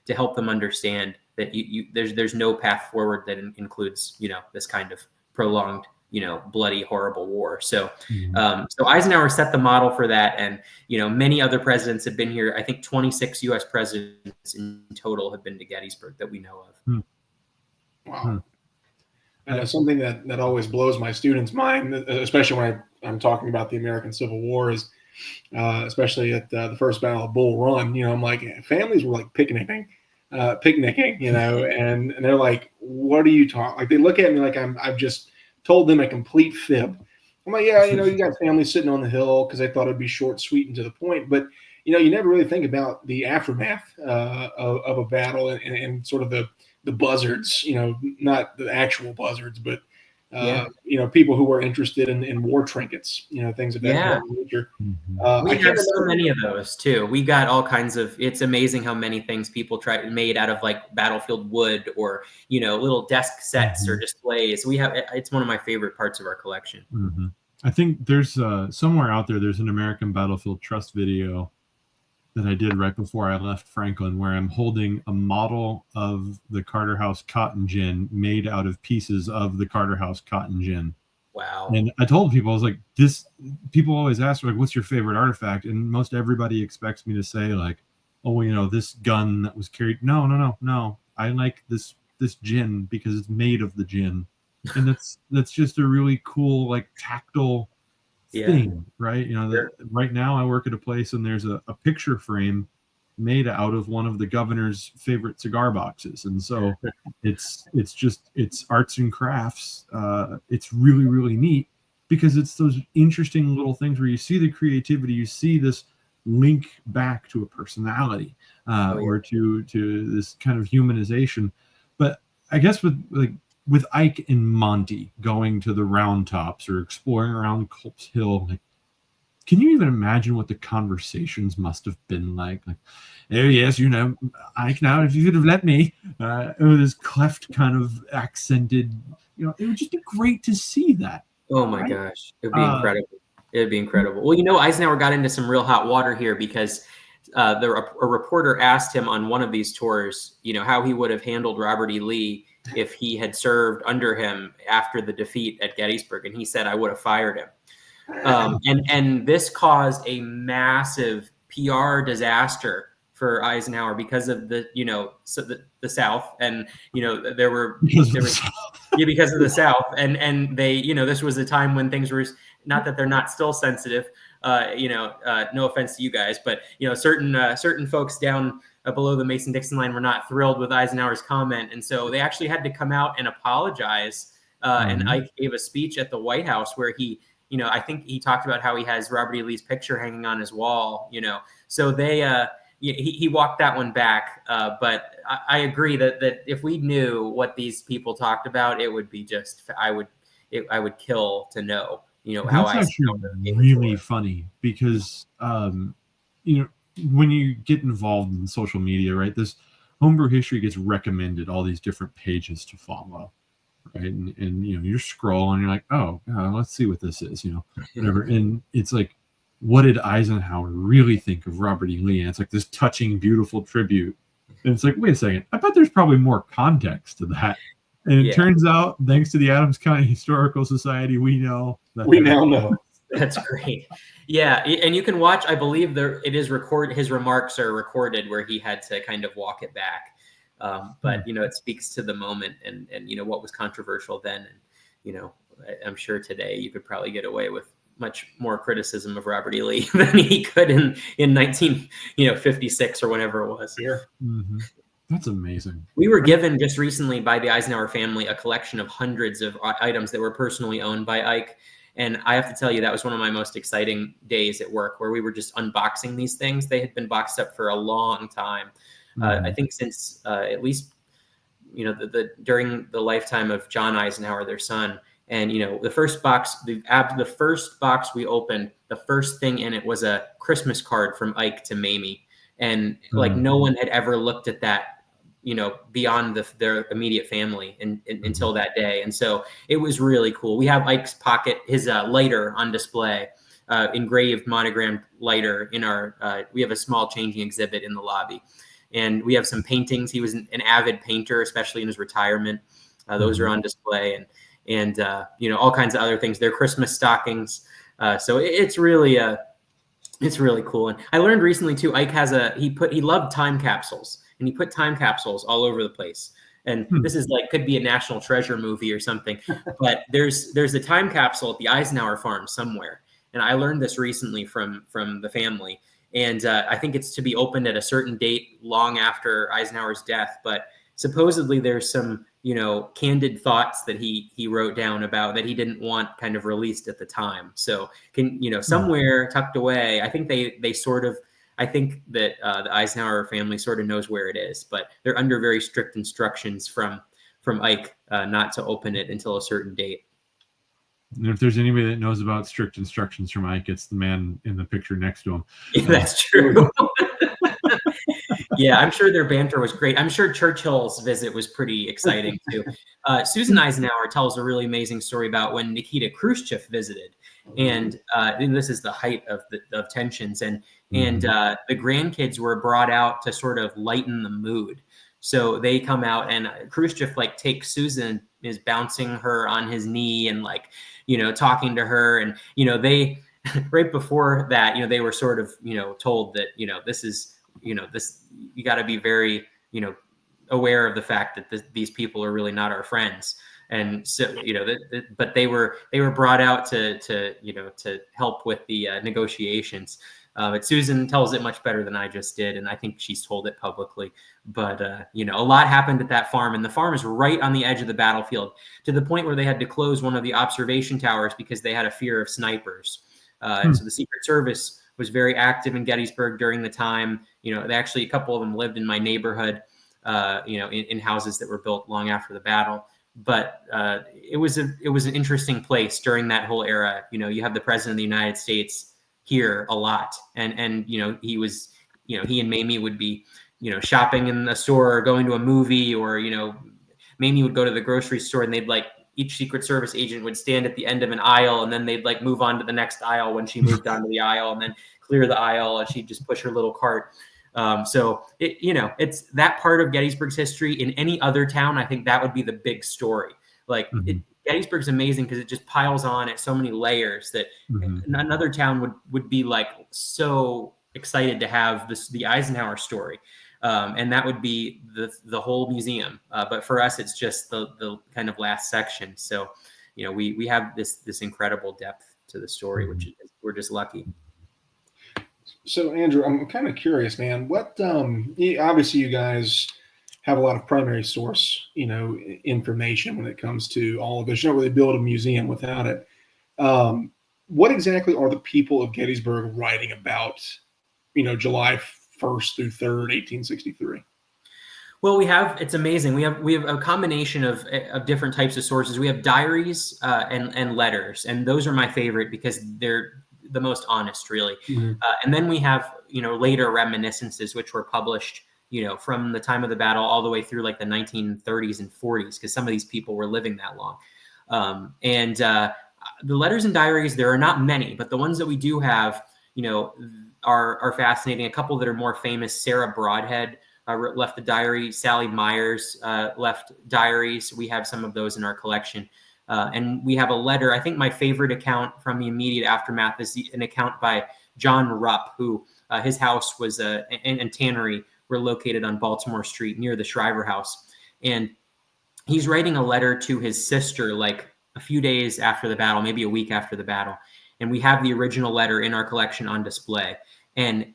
to help them understand that there's no path forward that includes this kind of prolonged bloody, horrible war. So so Eisenhower set the model for that, and many other presidents have been here. I think 26 U.S. presidents in total have been to Gettysburg that we know of. Wow. And something that always blows my students' mind, especially when I'm talking about the American Civil War, is especially at the first Battle of Bull Run. I'm like, families were like picnicking, and they're like, "What are you talking?" Like, they look at me like I've just told them a complete fib. I'm like, yeah, you got families sitting on the hill, because I thought it'd be short, sweet, and to the point. But you never really think about the aftermath of a battle and sort of the buzzards, not the actual buzzards, but people who were interested in war trinkets, things of that nature. We have so many of those too. We got all kinds of. It's amazing how many things people made out of like battlefield wood, or little desk sets or displays. It's one of my favorite parts of our collection. I think there's somewhere out there's an American Battlefield Trust video that I did right before I left Franklin, where I'm holding a model of the Carter House cotton gin made out of pieces of the Carter House cotton gin. Wow. And I told people, I was like, people always ask, like, what's your favorite artifact? And most everybody expects me to say, like, oh, this gun that was carried. No. I like this gin because it's made of the gin. And that's just a really cool, like, tactile thing, right? Right now I work at a place, and there's a picture frame made out of one of the governor's favorite cigar boxes, and so it's arts and crafts. It's really, really neat, because it's those interesting little things where you see the creativity, you see this link back to a personality, or to this kind of humanization. But I guess with Ike and Monty going to the Round Tops or exploring around Culp's Hill, like, can you even imagine what the conversations must have been like? Like, oh yes, Ike, now if you could have let me, with this cleft kind of accented, it would just be great to see that. Oh my gosh, it'd be incredible. It'd be incredible. Well, Eisenhower got into some real hot water here, because a reporter asked him on one of these tours, how he would have handled Robert E. Lee if he had served under him after the defeat at Gettysburg, and he said, "I would have fired him." And this caused a massive PR disaster for Eisenhower because of the South, and because of the South, and they this was a time when things were, not that they're not still sensitive, no offense to you guys, but certain folks down below the Mason-Dixon line were not thrilled with Eisenhower's comment, and so they actually had to come out and apologize. And Ike gave a speech at the White House where he, I think he talked about how he has Robert E. Lee's picture hanging on his wall. So they he walked that one back. But I agree that if we knew what these people talked about, it would be just I would kill to know. How that's actually really funny, because when you get involved in social media, right, this homebrew history gets recommended all these different pages to follow, right, and you're scrolling, you're like, oh, let's see what this is, whatever, and it's like, what did Eisenhower really think of Robert E. Lee? And it's like this touching, beautiful tribute, and it's like, wait a second, I bet there's probably more context to that. And it turns out, thanks to the Adams County Historical Society, we now know. That's great. Yeah, and you can watch. I believe it is recorded. His remarks are recorded where he had to kind of walk it back. But it speaks to the moment and what was controversial then. And I'm sure today you could probably get away with much more criticism of Robert E. Lee than he could in 1956 or whenever it was. Yeah. Mm-hmm. That's amazing. We were given just recently by the Eisenhower family a collection of hundreds of items that were personally owned by Ike. And I have to tell you, that was one of my most exciting days at work, where we were just unboxing these things. They had been boxed up for a long time. I think since at least, during the lifetime of John Eisenhower, their son. And, the first box we opened, the first thing in it was a Christmas card from Ike to Mamie. And like, no one had ever looked at that, beyond their immediate family until that day. And so it was really cool. We have Ike's pocket, his lighter on display, engraved monogrammed lighter in our, we have a small changing exhibit in the lobby. And we have some paintings. He was an avid painter, especially in his retirement. Those are on display, and all kinds of other things. They're Christmas stockings. So it's really cool. And I learned recently too, Ike has he loved time capsules, and he put time capsules all over the place. And this is like, could be a National Treasure movie or something, but there's a time capsule at the Eisenhower farm somewhere. And I learned this recently from the family. And I think it's to be opened at a certain date long after Eisenhower's death. But supposedly there's some, candid thoughts that he wrote down about that he didn't want kind of released at the time. So somewhere tucked away, I think I think that the Eisenhower family sort of knows where it is, but they're under very strict instructions from Ike not to open it until a certain date. And if there's anybody that knows about strict instructions from Ike, it's the man in the picture next to him. Yeah, that's true. Yeah, I'm sure their banter was great. I'm sure Churchill's visit was pretty exciting too. Susan Eisenhower tells a really amazing story about when Nikita Khrushchev visited, and this is the height of tensions, and the grandkids were brought out to sort of lighten the mood. So they come out, and Khrushchev takes Susan, is bouncing her on his knee and talking to her, and they right before that, they were sort of told that this is you got to be very aware of the fact that these people are really not our friends. And so but they were brought out to help with the negotiations. But Susan tells it much better than I just did, and I think she's told it publicly. But a lot happened at that farm, and the farm is right on the edge of the battlefield, to the point where they had to close one of the observation towers because they had a fear of snipers. And so the Secret Service was very active in Gettysburg during the time. Actually, a couple of them lived in my neighborhood, in houses that were built long after the battle. But it was an interesting place during that whole era. You have the President of the United States here a lot, and he was, he and Mamie would be, shopping in the store or going to a movie, or Mamie would go to the grocery store, and they'd each Secret Service agent would stand at the end of an aisle, and then they'd move on to the next aisle when she moved onto the aisle, and then clear the aisle, and she'd just push her little cart. So it's that part of Gettysburg's history. In any other town, I think that would be the big story. Gettysburg's amazing because it just piles on at so many layers that another town would be so excited to have the Eisenhower story. And that would be the whole museum. But for us, it's just the kind of last section. So, we have this incredible depth to the story, which we're just lucky. So, Andrew, I'm kind of curious, man. What obviously you guys have a lot of primary source, information when it comes to all of this. You don't really build a museum without it. What exactly are the people of Gettysburg writing about, July 1st through 3rd, 1863? Well, it's amazing. We have a combination of different types of sources. We have diaries and letters, and those are my favorite because they're the most honest, really. And then we have, later reminiscences, which were published, from the time of the battle all the way through the 1930s and 40s, because some of these people were living that long. And the letters and diaries, there are not many, but the ones that we do have, are fascinating. A couple that are more famous: Sarah Broadhead left a diary. Sally Myers left diaries. We have some of those in our collection. And we have a letter. I think my favorite account from the immediate aftermath is an account by John Rupp, who his house was and tannery were located on Baltimore Street near the Shriver House. And he's writing a letter to his sister a few days after the battle, maybe a week after the battle. And we have the original letter in our collection on display. And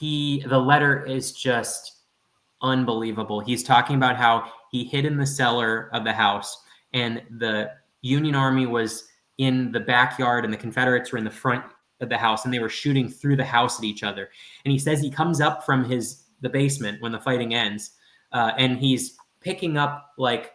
the letter is just unbelievable. He's talking about how he hid in the cellar of the house, and the Union Army was in the backyard and the Confederates were in the front of the house, and they were shooting through the house at each other. And he says he comes up from the basement when the fighting ends, and he's picking up like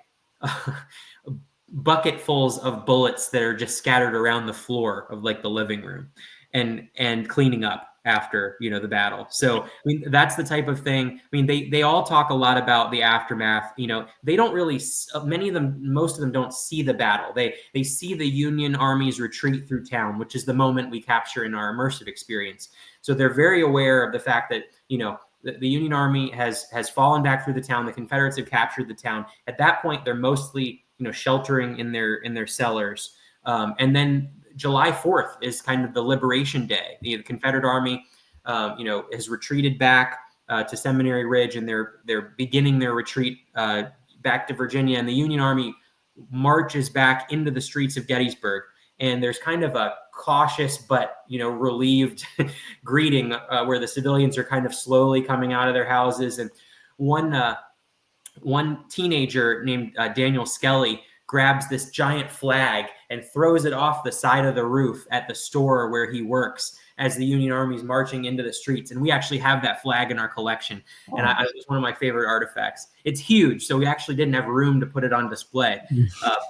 bucketfuls of bullets that are just scattered around the floor of like the living room, and cleaning up after, you know, the battle. So I mean, that's the type of thing. I mean, they all talk a lot about the aftermath. You know, they don't really, most of them don't see the battle. They see the Union Army's retreat through town, which is the moment we capture in our immersive experience. So they're very aware of the fact that, you know, the Union Army has fallen back through the town. The Confederates have captured the town. At that point, they're mostly, you know, sheltering in their cellars. And then July 4th is kind of the liberation day. The Confederate Army, you know, has retreated back to Seminary Ridge, and they're beginning their retreat back to Virginia. And the Union Army marches back into the streets of Gettysburg. And there's kind of a cautious but, you know, relieved greeting where the civilians are kind of slowly coming out of their houses. And one teenager named Daniel Skelly grabs this giant flag and throws it off the side of the roof at the store where he works as the Union Army is marching into the streets. And we actually have that flag in our collection. Oh. And it's one of my favorite artifacts. It's huge, so we actually didn't have room to put it on display.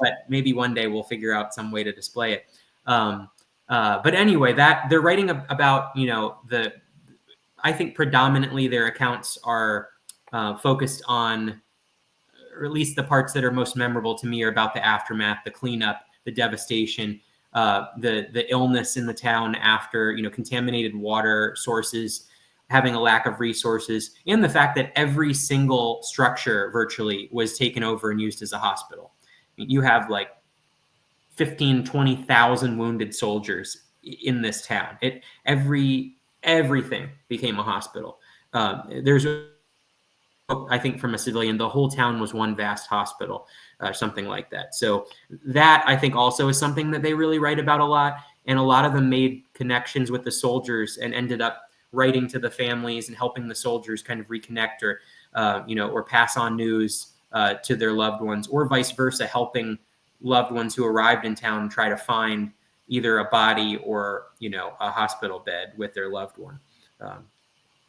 But maybe one day we'll figure out some way to display it. But anyway, that they're writing about, you know, I think predominantly their accounts are focused on, or at least the parts that are most memorable to me are about the aftermath, the cleanup, the devastation, the illness in the town after, you know, contaminated water sources, having a lack of resources, and the fact that every single structure virtually was taken over and used as a hospital. You have like 20,000 wounded soldiers in this town. Everything became a hospital. I think from a civilian, the whole town was one vast hospital, something like that. So that, I think, also is something that they really write about a lot. And a lot of them made connections with the soldiers and ended up writing to the families and helping the soldiers kind of reconnect or, you know, or pass on news to their loved ones, or vice versa, helping loved ones who arrived in town try to find either a body or, you know, a hospital bed with their loved one.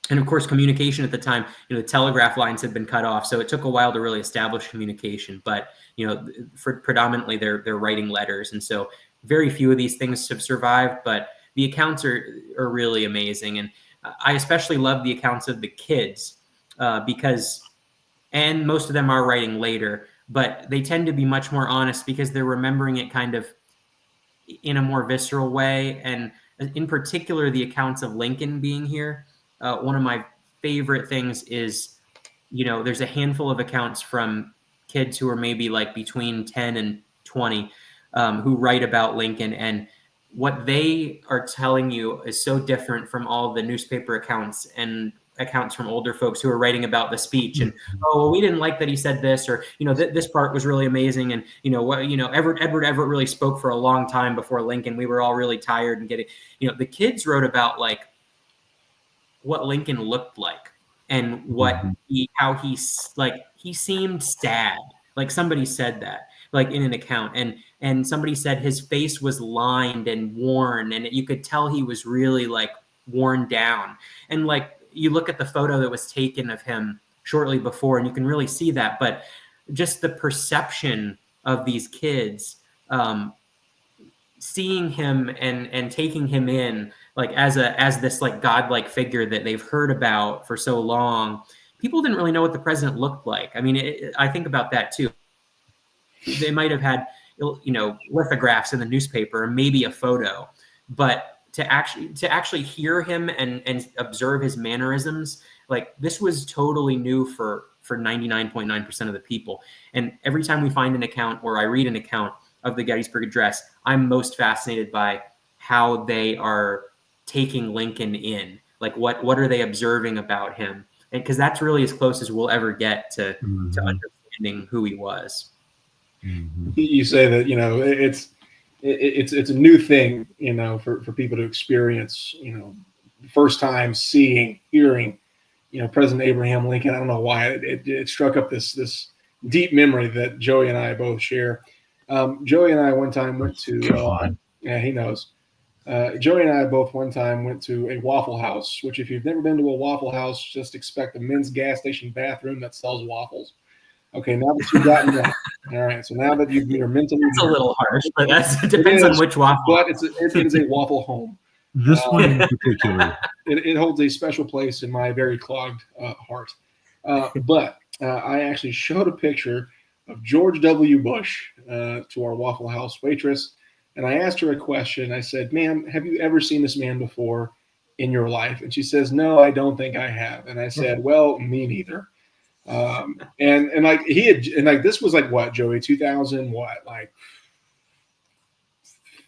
And of course, communication at the time, you know, the telegraph lines had been cut off, so it took a while to really establish communication. But, you know, for predominantly they're writing letters, and so very few of these things have survived. But the accounts are really amazing, and I especially love the accounts of the kids because, and most of them are writing later, but they tend to be much more honest because they're remembering it kind of in a more visceral way, and in particular, the accounts of Lincoln being here. One of my favorite things is, you know, there's a handful of accounts from kids who are maybe like between 10 and 20 who write about Lincoln, and what they are telling you is so different from all the newspaper accounts and accounts from older folks who are writing about the speech. And, oh, well, we didn't like that he said this, or, you know, this part was really amazing. And, you know, what, you know, Edward Everett really spoke for a long time before Lincoln. We were all really tired and getting, you know, the kids wrote about like what Lincoln looked like and what how he seemed sad. Like somebody said that, like in an account, and somebody said his face was lined and worn, and you could tell he was really like worn down. And like you look at the photo that was taken of him shortly before, and you can really see that. But just the perception of these kids, seeing him and taking him in, like as this like godlike figure that they've heard about for so long. People didn't really know what the president looked like. I mean, I think about that too. They might have had, you know, lithographs in the newspaper or maybe a photo, but to actually hear him and observe his mannerisms, like this was totally new for 99.9% of the people. And every time we find an account or I read an account of the Gettysburg Address, I'm most fascinated by how they are taking Lincoln in. Like what are they observing about him? And because that's really as close as we'll ever get to understanding who he was. You say that, you know, it's a new thing, you know, for people to experience, you know, the first time seeing, hearing, you know, President Abraham Lincoln. I don't know why it struck up this deep memory that Joey and I both share. Joey and I one time went to. God. Yeah, he knows. Joey and I both one time went to a Waffle House. Which, if you've never been to a Waffle House, just expect a men's gas station bathroom that sells waffles. Okay, now that you've gotten that, all right. So now that you're mentally, It's a little harsh, but it depends on which waffle. But it is a waffle home. This one in particular. It holds a special place in my very clogged heart. But I actually showed a picture of George W. Bush to our Waffle House waitress, and I asked her a question. I said, "Ma'am, have you ever seen this man before in your life?" And she says, "No, I don't think I have." And I said, "Well, me neither." And like he had, and like this was like what, Joey, 2000 what, like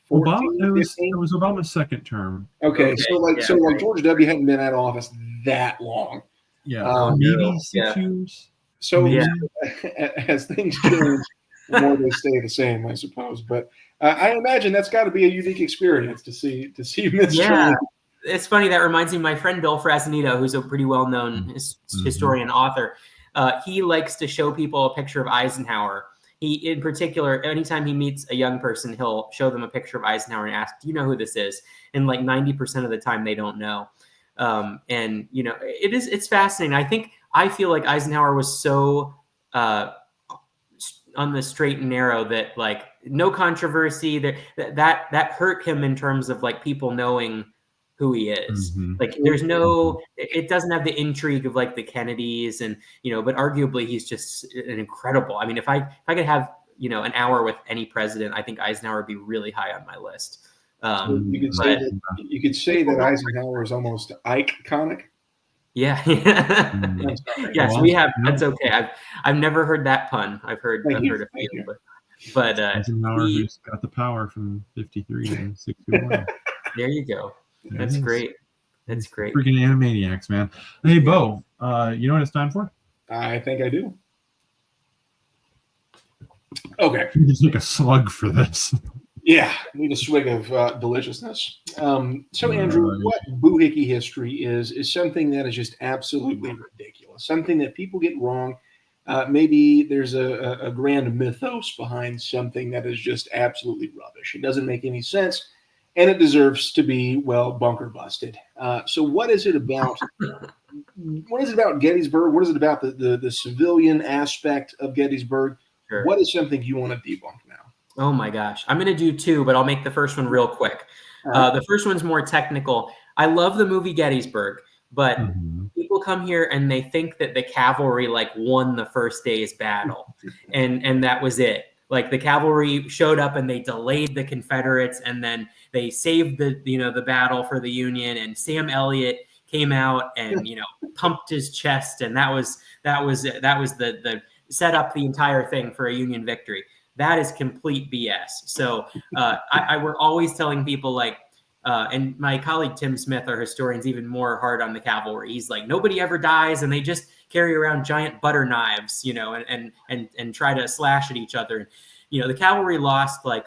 14, It was Obama's second term. Okay, so George W. hadn't been out of office that long. Yeah, maybe 6 years. So as things change, the more they stay the same, I suppose. But I imagine that's got to be a unique experience to see Miss. Yeah, it's funny. That reminds me of my friend Bill Fresnito, who's a pretty well-known historian, author. He likes to show people a picture of Eisenhower. He, in particular, anytime he meets a young person, he'll show them a picture of Eisenhower and ask, "Do you know who this is?" And like 90% of the time, they don't know. And you know, it's fascinating. I feel like Eisenhower was so on the straight and narrow that like no controversy that hurt him in terms of like people knowing who he is. Like there's it doesn't have the intrigue of like the Kennedys and, you know, but arguably he's just an incredible. I mean, if I could have, you know, an hour with any president, I think Eisenhower would be really high on my list. You could say that Eisenhower is almost iconic. Yeah. Yes, we have. That's okay. I've never heard that pun. I've heard a few, but Eisenhower got the power from 53 and 61. There you go. That's great. That's great. Freaking Animaniacs, man. Hey, Bo, you know what it's time for? I think I do. Okay. You just take a slug for this. Yeah, need a swig of deliciousness. So, Andrew, what Boohickey history is something that is just absolutely ridiculous, something that people get wrong. Maybe there's a grand mythos behind something that is just absolutely rubbish. It doesn't make any sense, and it deserves to be, well, bunker busted. So what is it about? What is it about Gettysburg? What is it about the civilian aspect of Gettysburg? Sure. What is something you want to debunk now? Oh my gosh. I'm going to do two, but I'll make the first one real quick. The first one's more technical. I love the movie Gettysburg, but people come here and they think that the cavalry like won the first day's battle and that was it. Like the cavalry showed up and they delayed the Confederates and then they saved the battle for the Union, and Sam Elliott came out and, you know, pumped his chest, and that was the set up the entire thing for a Union victory. That is complete BS. So we're always telling people like, and my colleague Tim Smith, our historian's even more hard on the cavalry. He's like, nobody ever dies, and they just carry around giant butter knives, you know, and try to slash at each other. And, you know, the cavalry lost like,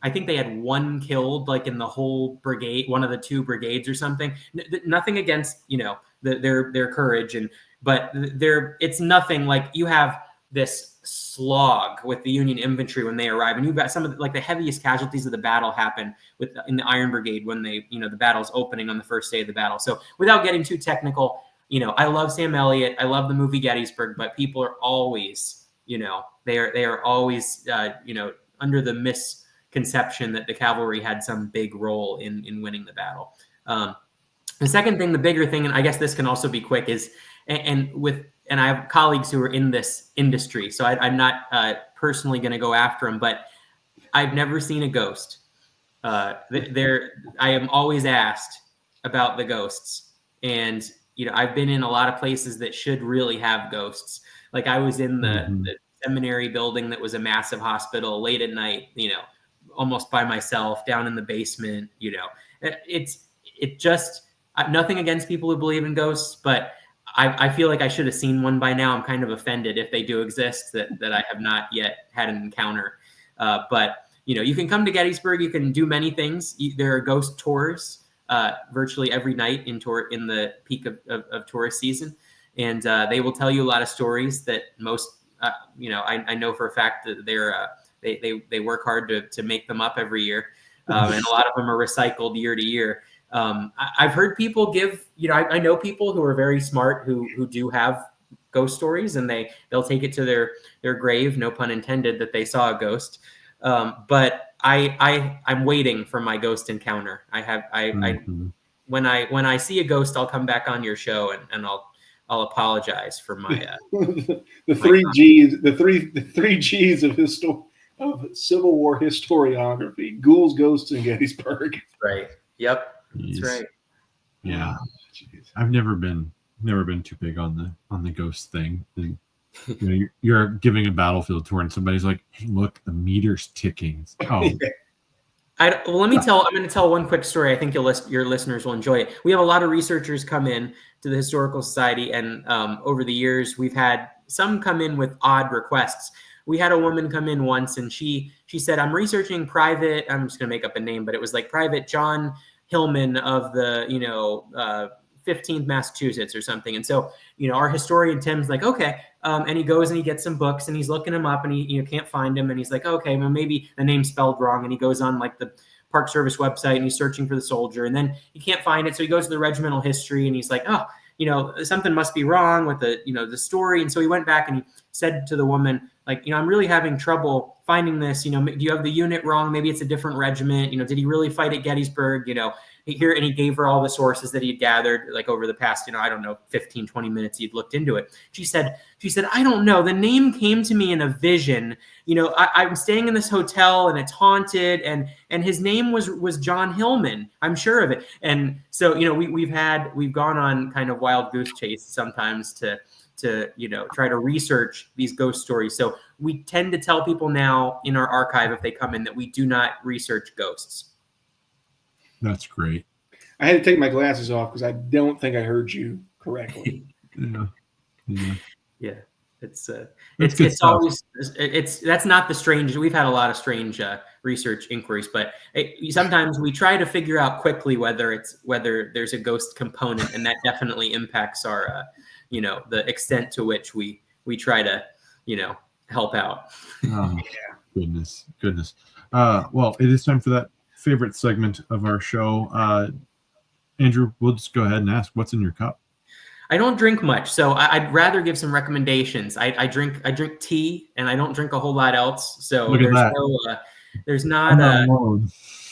I think they had one killed like in the whole brigade, one of the two brigades or something. Nothing against, you know, their courage, but it's nothing like you have this slog with the Union infantry when they arrive, and you've got some of the heaviest casualties of the battle happen in the Iron Brigade when the battle's opening on the first day of the battle. So without getting too technical, you know, I love Sam Elliott, I love the movie Gettysburg, but people are always, you know, they are always under the misconception that the cavalry had some big role in winning the battle. The second thing, the bigger thing, and I guess this can also be quick, is and I have colleagues who are in this industry, so I'm not personally going to go after them, but I've never seen a ghost. I am always asked about the ghosts, and you know, I've been in a lot of places that should really have ghosts. Like I was in the seminary building that was a massive hospital late at night, you know, almost by myself down in the basement. You know, it just nothing against people who believe in ghosts, but I feel like I should have seen one by now. I'm kind of offended if they do exist that I have not yet had an encounter. But you know, you can come to Gettysburg. You can do many things. There are ghost tours virtually every night in the peak of tourist season, and they will tell you a lot of stories that most I know for a fact that they work hard to make them up every year, and a lot of them are recycled year to year. I've heard people give, I know people who are very smart who do have ghost stories, and they'll take it to their grave, no pun intended, that they saw a ghost. But I'm waiting for my ghost encounter. When I see a ghost, I'll come back on your show and I'll apologize for my the three G's, the three G's of Civil War historiography: ghouls, ghosts, and Gettysburg. That's right. Yep. That's right. Yeah. I've never been too big on the ghost thing. You're giving a battlefield tour and somebody's like, "Hey, look, the meter's ticking." Oh. Well, I'm going to tell one quick story. I think your listeners will enjoy it. We have a lot of researchers come in to the Historical Society, and over the years, we've had some come in with odd requests. We had a woman come in once, and she said, "I'm researching Private," I'm just going to make up a name, but it was like Private John Hillman of the 15th Massachusetts or something. And so, our historian Tim's like, okay. And he goes and he gets some books and he's looking them up and he can't find them. And he's like, okay, well, maybe the name's spelled wrong. And he goes on like the Park Service website and he's searching for the soldier, and then he can't find it. So he goes to the regimental history and he's like, oh, something must be wrong with the story. And so he went back and he said to the woman, like, I'm really having trouble finding this. Do you have the unit wrong? Maybe it's a different regiment. Did he really fight at Gettysburg? And he gave her all the sources that he had gathered, like over the past, 15, 20 minutes he'd looked into it. She said, I don't know. The name came to me in a vision. I'm staying in this hotel and it's haunted, and his name was John Hillman. I'm sure of it. And so, we've gone on kind of wild goose chase sometimes to try to research these ghost stories. So we tend to tell people now in our archive, if they come in, that we do not research ghosts. That's great. I had to take my glasses off because I don't think I heard you correctly. Yeah. It's always, that's not the strange. We've had a lot of strange research inquiries, but sometimes we try to figure out quickly whether there's a ghost component, and that definitely impacts our, the extent to which we try to, help out. Oh, yeah. Goodness. Well, it is time for that favorite segment of our show. Andrew, we'll just go ahead and ask, what's in your cup? I don't drink much, so I'd rather give some recommendations. I drink tea, and I don't drink a whole lot else. So there's not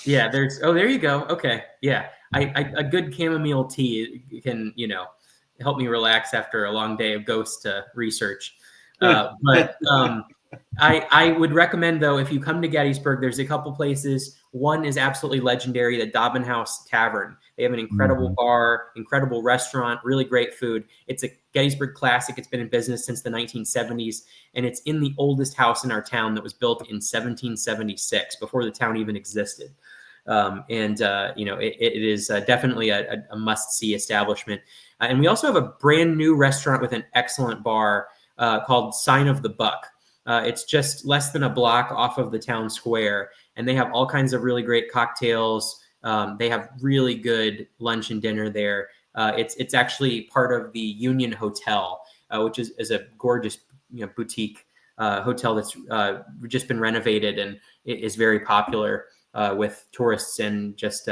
there you go. Okay. Yeah. A good chamomile tea can, help me relax after a long day of ghost research. But I would recommend, though, if you come to Gettysburg, there's a couple places. One is absolutely legendary, the Dobbin House Tavern. They have an incredible bar, incredible restaurant, really great food. It's a Gettysburg classic. It's been in business since the 1970s, and it's in the oldest house in our town that was built in 1776, before the town even existed. It is definitely a must-see establishment. And we also have a brand new restaurant with an excellent bar called Sign of the Buck. It's just less than a block off of the town square, and they have all kinds of really great cocktails. They have really good lunch and dinner there. It's actually part of the Union Hotel, which is a gorgeous boutique hotel that's just been renovated and it is very popular with tourists and just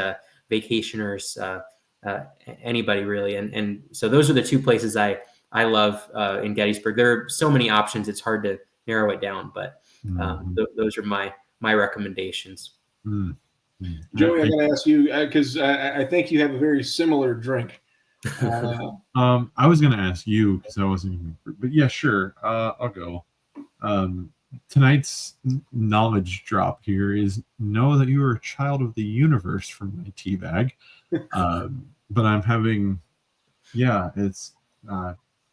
vacationers, anybody really. And so those are the two places I love in Gettysburg. There are so many options; it's hard to narrow it down, but those are my recommendations. Joey, I'm going to ask you because I think you have a very similar drink. I was going to ask you because I wasn't, but yeah, sure. I'll go. Tonight's knowledge drop here is know that you are a child of the universe from my tea bag. But I'm having, it's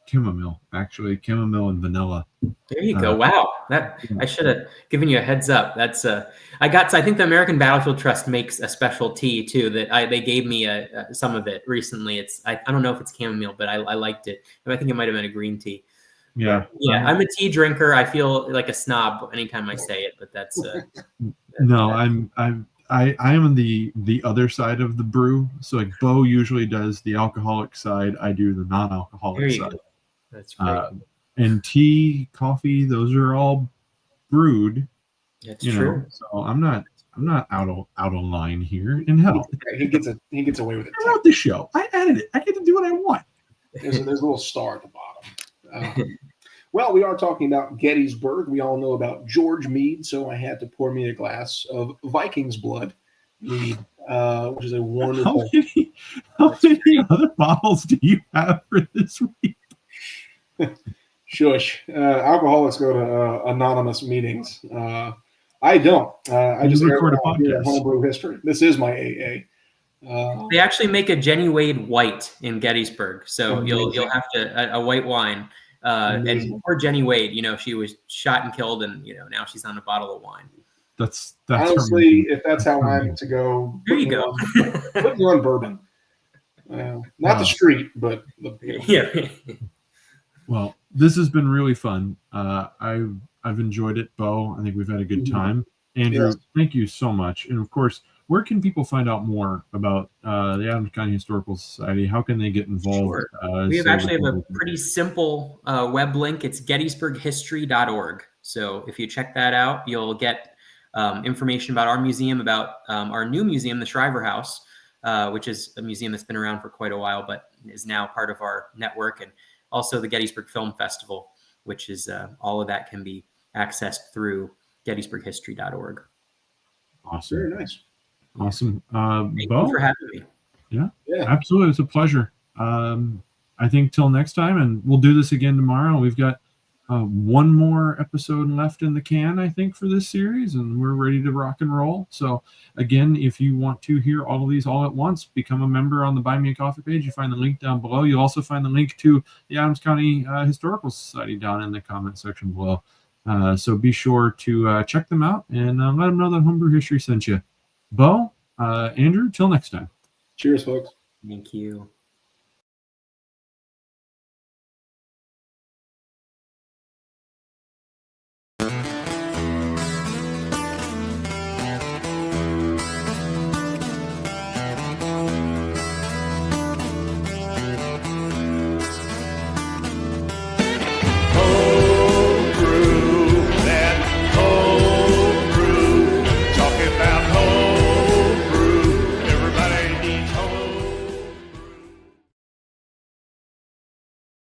chamomile, actually, chamomile and vanilla. There you go. Wow. I should have given you a heads up. That's I think the American Battlefield Trust makes a special tea too that they gave me some of it recently. I don't know if it's chamomile, but I liked it. I think it might have been a green tea. Yeah. Yeah. I'm a tea drinker. I feel like a snob anytime I say it, but that's no, I am on the other side of the brew. So like Bo usually does the alcoholic side. I do the non-alcoholic side. Go. That's great. And tea, coffee, those are all brewed. That's true. So I'm not out of line here. In hell, he gets away with it. I wrote the show. I edited it. I get to do what I want. There's a little star at the bottom. Well, we are talking about Gettysburg. We all know about George Meade, so I had to pour me a glass of Viking's blood mead, which is a wonderful. How many other bottles do you have for this week? Shush. Alcoholics go to anonymous meetings. I don't. I just record a podcast. Homebrew history. This is my AA. They actually make a Jenny Wade white in Gettysburg, so you'll have to a white wine. And poor Jenny Wade, she was shot and killed, and now she's on a bottle of wine. That's honestly, if that's how I'm to go, there you go. Put me on bourbon. Not the street, but yeah. Well, this has been really fun. I've enjoyed it, Bo. I think we've had a good time. Andrew, thank you so much. And of course, where can people find out more about the Adams County Historical Society? How can they get involved? Sure. We actually have a pretty simple web link. It's gettysburghistory.org. So if you check that out, you'll get information about our museum, about our new museum, the Shriver House, which is a museum that's been around for quite a while, but is now part of our network, and also the Gettysburg Film Festival, which is all of that can be accessed through gettysburghistory.org. Awesome. Very nice. Awesome. Thank Bo, you for having me. Yeah, absolutely. It's a pleasure. I think till next time, and we'll do this again tomorrow. We've got one more episode left in the can, I think, for this series, and we're ready to rock and roll. So again, if you want to hear all of these all at once, become a member on the Buy Me a Coffee page. You find the link down below. You'll also find the link to the Adams County Historical Society down in the comment section below. So be sure to check them out and let them know that Homebrew History sent you. Bo, Andrew, till next time. Cheers, folks. Thank you.